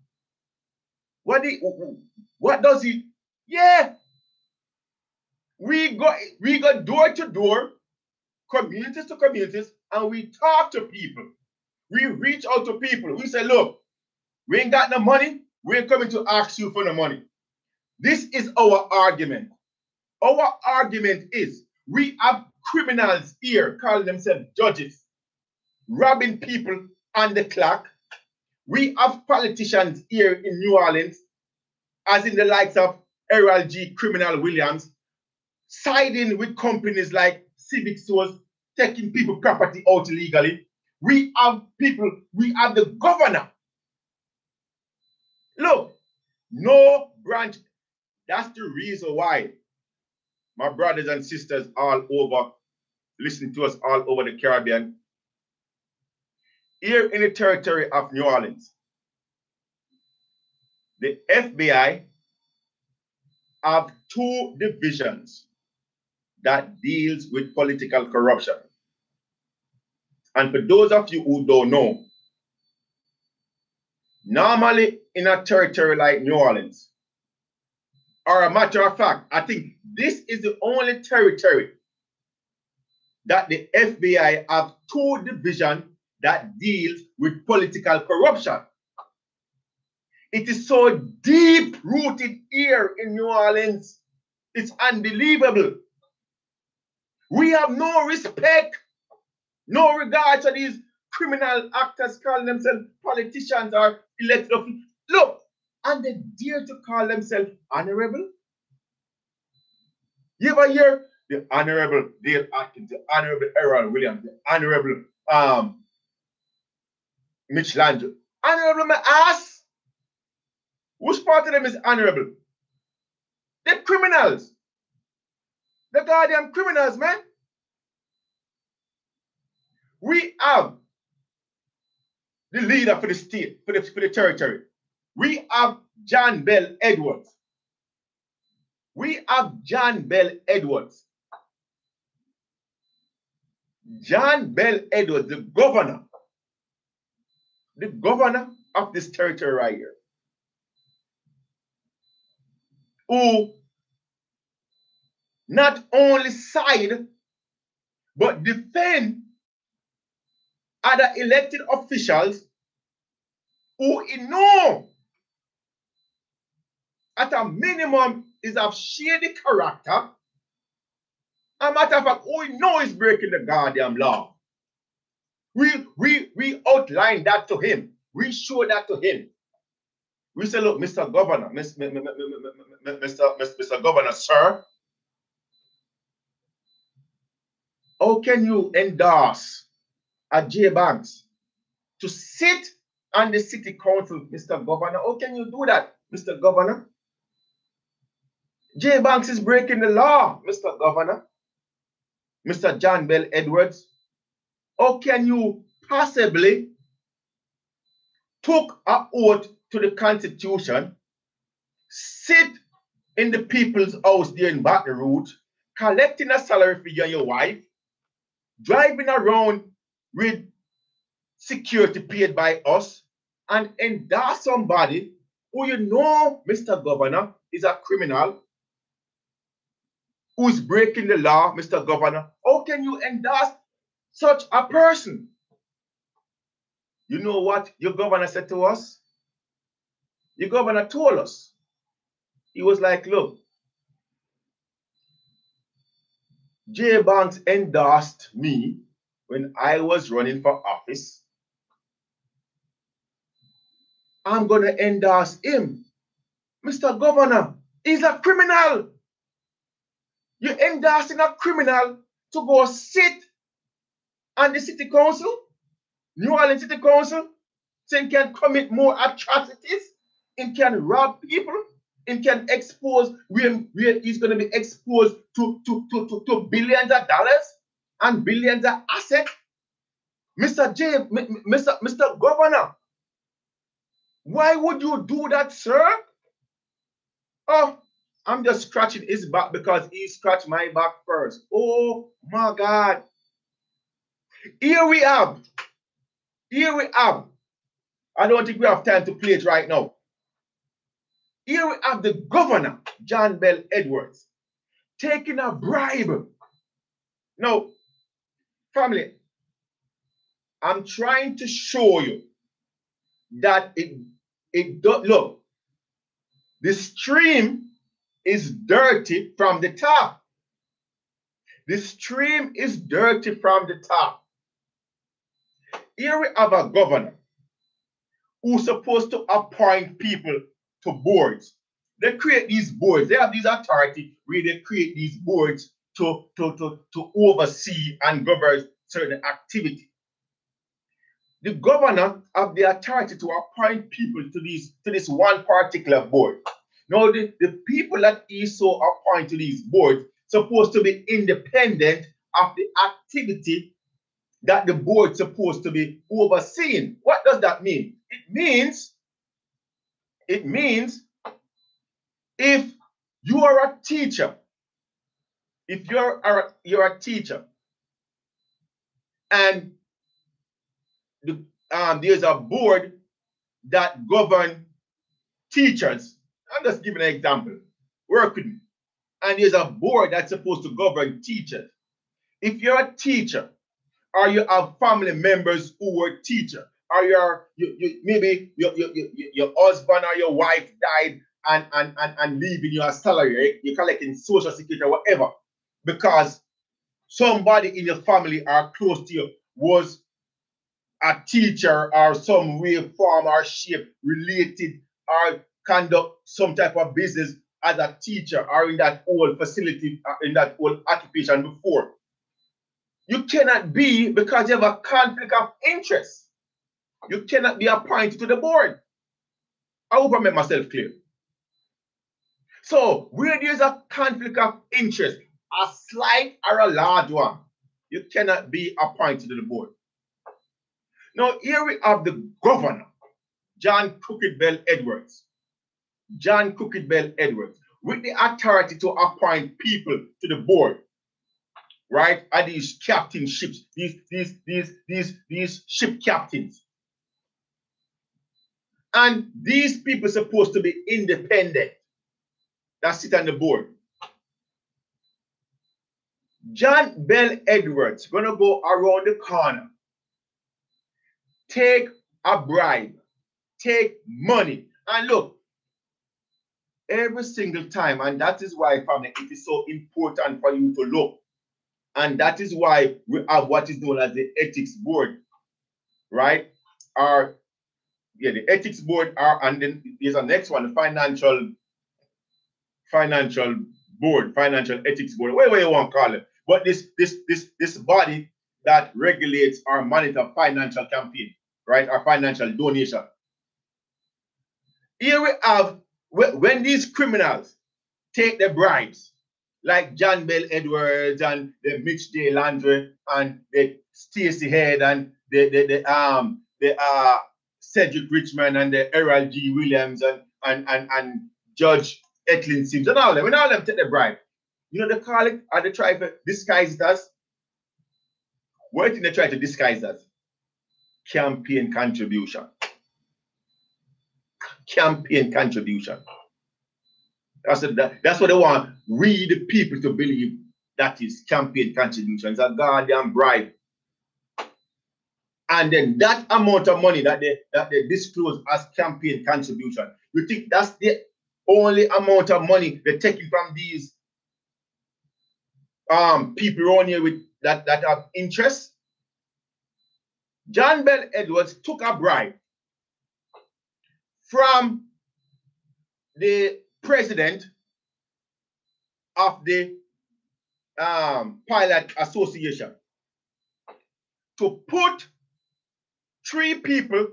[SPEAKER 2] What does he? Yeah. We go door to door, communities to communities, and we talk to people. We reach out to people. We say, look, we ain't got no money. We ain't coming to ask you for no money. This is our argument. Our argument is we have criminals here calling themselves judges, robbing people on the clock. We have politicians here in New Orleans, as in the likes of Errol G. Criminal Williams, siding with companies like Civic Stores, taking people property out illegally. We have the governor. Look, no branch. That's the reason why my brothers and sisters all over, listening to us all over the Caribbean, here in the territory of New Orleans, the FBI have two divisions that deals with political corruption. And for those of you who don't know, normally in a territory like New Orleans, or a matter of fact, I think this is the only territory that the FBI have two divisions that deals with political corruption. It is so deep-rooted here in New Orleans. It's unbelievable. We have no respect, no regard to these criminal actors calling themselves politicians or elected officials. Look, and they dare to call themselves honorable. You ever hear the Honorable Dale Atkins, the Honorable Errol Williams, the Honorable Mitch Landry? Honorable, my ass. Which part of them is honorable? They're criminals. The goddamn criminals, man. We have the leader for the state, for the territory. We have John Bell Edwards. We have John Bell Edwards. John Bell Edwards, the governor of this territory right here, who not only side, but defend other elected officials who you know at a minimum is of shady character. A matter of fact, who you know is breaking the goddamn law. We outline that to him. We show that to him. We say, look, Mr. Governor, Mr. Governor, sir, how can you endorse a J Banks to sit on the city council, Mr. Governor? How can you do that, Mr. Governor? J Banks is breaking the law, Mr. Governor. Mr. John Bell Edwards, how can you possibly took an oath to the Constitution, sit in the people's house there in Baton Rouge, collecting a salary for you and your wife, driving around with security paid by us, and endorse somebody who you know, Mr. Governor, is a criminal, who's breaking the law, Mr. Governor? How can you endorse such a person? You know what your governor said to us? Your governor told us. He was like, look, J Banks endorsed me when I was running for office. I'm going to endorse him. Mr. Governor, he's a criminal. You're endorsing a criminal to go sit on the city council, New Orleans City Council, so he can commit more atrocities, he can rob people, he can expose where he's going to be exposed to billions of dollars and billions of assets. Mr. Governor, why would you do that, sir? Oh, I'm just scratching his back because he scratched my back first. Oh my God. Here we have. I don't think we have time to play it right now. Here we have the governor, John Bell Edwards, taking a bribe. Now, family, I'm trying to show you that it don't look. The stream is dirty from the top. The stream is dirty from the top. Here we have a governor who's supposed to appoint people to boards. They create these boards. They have these authority where they create these boards to oversee and govern certain activity. The governor have the authority to appoint people to this one particular board. Now, the people that he so appoint to these boards supposed to be independent of the activity that the board supposed to be overseeing. What does that mean? It means if you are a teacher, if you're a teacher, and there's a board that governs teachers. I'm just giving an example. Work with me. And there's a board that's supposed to govern teachers. If you're a teacher, or you have family members who were teachers, or maybe your husband or your wife died and leaving you a salary, right? You're collecting social security or whatever, because somebody in your family or close to you was a teacher or some way, form, or shape related or conduct some type of business as a teacher or in that old facility, in that old occupation before. You cannot be, because you have a conflict of interest, you cannot be appointed to the board. I hope I make myself clear. So, where there's a conflict of interest, a slight or a large one, you cannot be appointed to the board. Now, here we have the governor, John Crooked Bell Edwards. John Crooked Bell Edwards, with the authority to appoint people to the board, right? Are these captain ships, these ship captains. And these people are supposed to be independent that sit on the board. John Bell Edwards gonna go around the corner take a bribe, take money. And look, every single time, and that is why, family, it is so important for you to look. And that is why we have what is known as the ethics board, right? The ethics board and then there's a next one, the financial board, financial ethics board, whatever you want to call it. But this body that regulates or monitor financial campaign, right? Our financial donation. Here we have when these criminals take the bribes, like John Bell Edwards and the Mitch Day Landry and the Stacey Head and the Cedric Richmond and the Errol G. Williams and Judge Etlin Sims and all them. When all them take the bribe, you know they call it or they try to disguise it as. What do you think they try to disguise as? Campaign contribution. Campaign contribution. That's what they want we the people to believe that is campaign contributions, a goddamn bribe. And then that amount of money that they disclose as campaign contribution, you think that's the only amount of money they're taking from these people around here with that have interest? John Bell Edwards took a bribe from the president of the Pilot Association to put 3 people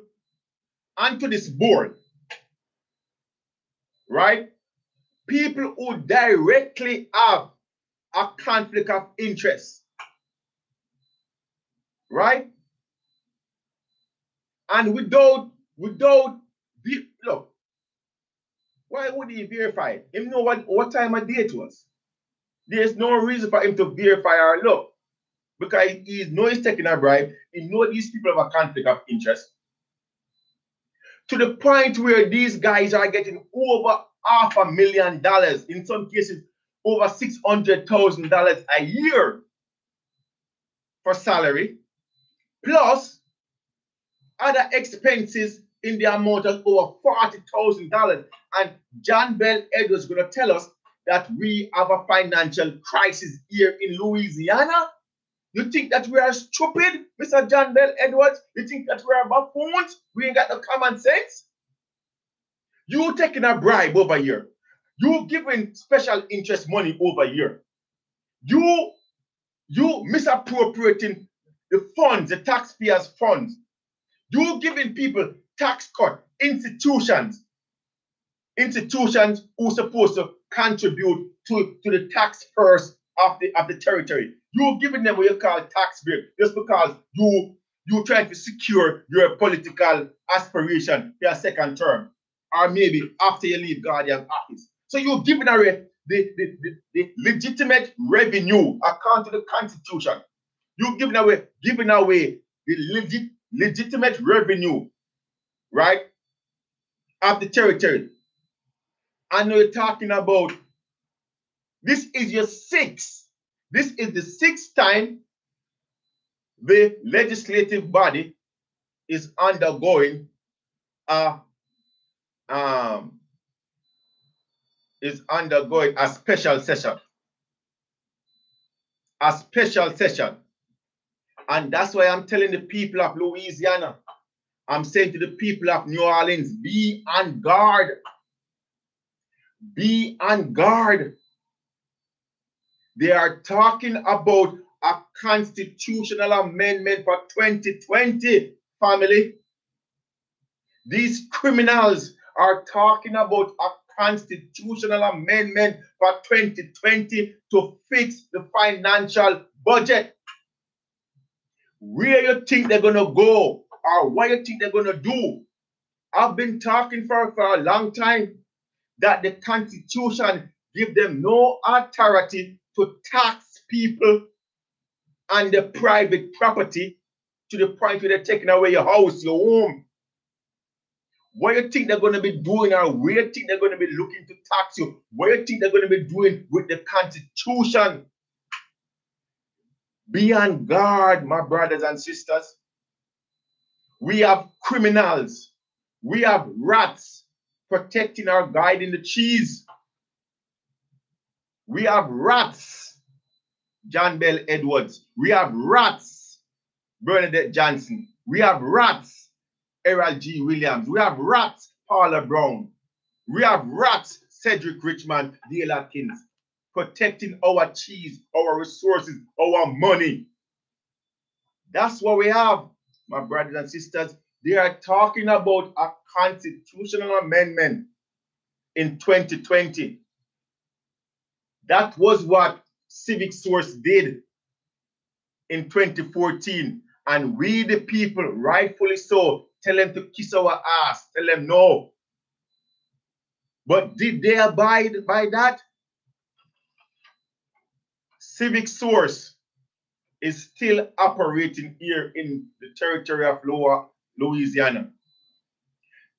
[SPEAKER 2] onto this board, right? People who directly have a conflict of interest, right? And without look, why would he verify it? Him know what time of day it was. There's no reason for him to verify or look. Because he knows he's taking a bribe. He knows these people have a conflict of interest. To the point where these guys are getting over $500,000, in some cases over $600,000 a year for salary, plus other expenses in the amount of over $40,000. And John Bell Edwards is going to tell us that we have a financial crisis here in Louisiana. You think that we are stupid, Mr. John Bell Edwards? You think that we are buffoons? We ain't got no common sense? You taking a bribe over here. You giving special interest money over here. You misappropriating the funds, the taxpayers' funds. You giving people tax cut, institutions who are supposed to contribute to the tax purse of the territory. You're giving them what you call tax break just because you trying to secure your political aspiration for a second term, or maybe after you leave Guardian office. So you're giving away the legitimate revenue according to the Constitution. You're giving away the legitimate revenue, right, of the territory. And we're talking about this is your sixth. This is the 6th time the legislative body is undergoing a special session. A special session. And that's why I'm telling the people of Louisiana, I'm saying to the people of New Orleans, be on guard. Be on guard. They are talking about a constitutional amendment for 2020, family. These criminals are talking about a constitutional amendment for 2020 to fix the financial budget. Where you think they're going to go or what you think they're going to do? I've been talking for a long time that the Constitution gives them no authority to tax people and the private property to the point where they're taking away your house, your home. What do you think they're going to be doing, or where do you think they're going to be looking to tax you? What do you think they're going to be doing with the Constitution? Be on guard, my brothers and sisters. We have criminals. We have rats protecting our guide in the cheese. We have rats, John Bell Edwards. We have rats, Bernadette Johnson. We have rats, Errol G. Williams. We have rats, Paula Brown. We have rats, Cedric Richmond, Dale Atkins, protecting our cheese, our resources, our money. That's what we have, my brothers and sisters. They are talking about a constitutional amendment in 2020. That was what Civic Source did in 2014. And we, the people, rightfully so, tell them to kiss our ass. Tell them no. But did they abide by that? Civic Source is still operating here in the territory of Lower Louisiana.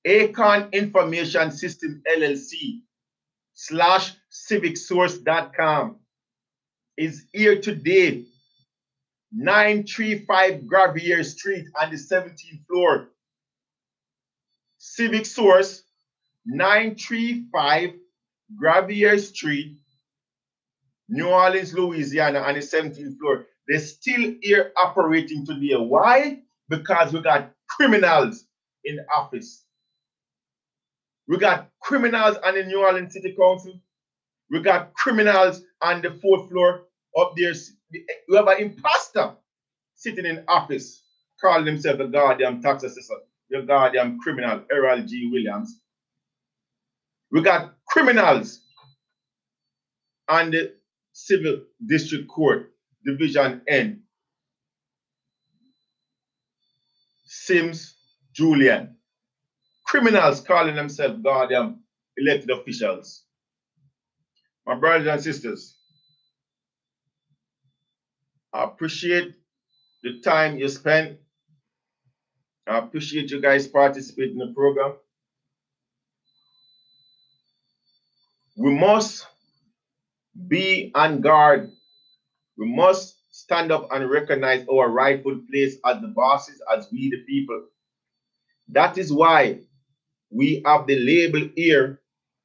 [SPEAKER 2] Acorn Information System LLC /civicsource.com is here today. 935 Gravier Street on the 17th floor. Civic Source, 935 Gravier Street, New Orleans, Louisiana on the 17th floor. They're still here operating today. Why? Because we got criminals in office. We got criminals on the New Orleans City Council. We got criminals on the 4th floor up there. We have an imposter sitting in office, calling himself a goddamn tax assessor, the goddamn criminal, Errol G. Williams. We got criminals on the Civil District Court, Division N. Sims Julian. Criminals calling themselves goddamn elected officials. My brothers and sisters, I appreciate the time you spent. I appreciate you guys participating in the program. We must be on guard. We must stand up and recognize our rightful place as the bosses, as we the people. That is why we have the label here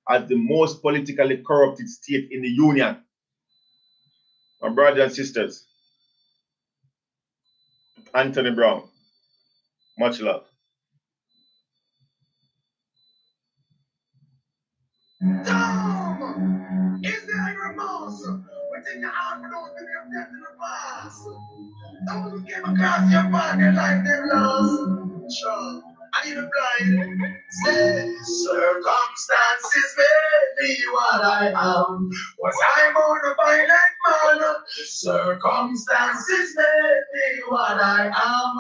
[SPEAKER 2] as the most politically corrupted state in the union. My brothers and sisters, Anthony Brown, much love.
[SPEAKER 1] Tom, is there remorse within your heart for those that have death in the past? Those who came across your path, their life they've lost. Sure. Are you blind? Say, circumstances made me what I am. Was I born a violent man? Circumstances made me what I am.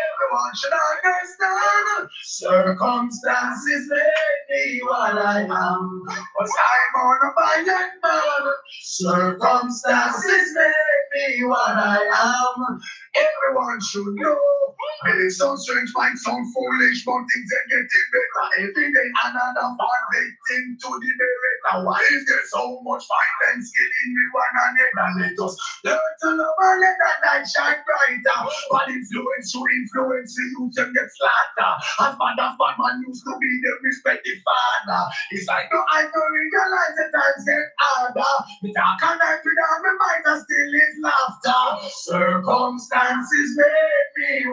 [SPEAKER 1] Everyone should understand. Circumstances made me what I am. Was I born a violent man? Circumstances made me what I am. Everyone should know. It sounds strange, might sound foolish, but things are getting better. Every day another bad victim to the narrator. Why is there so much violence killing me one another? Let us learn to love and let that light shine brighter. Bad influence to influence the youth and get slaughtered. As bad man used to be, the respected father. It's like no, I don't realize the times get harder. The dark and night without my mind, I still is laughter. Circumstances made me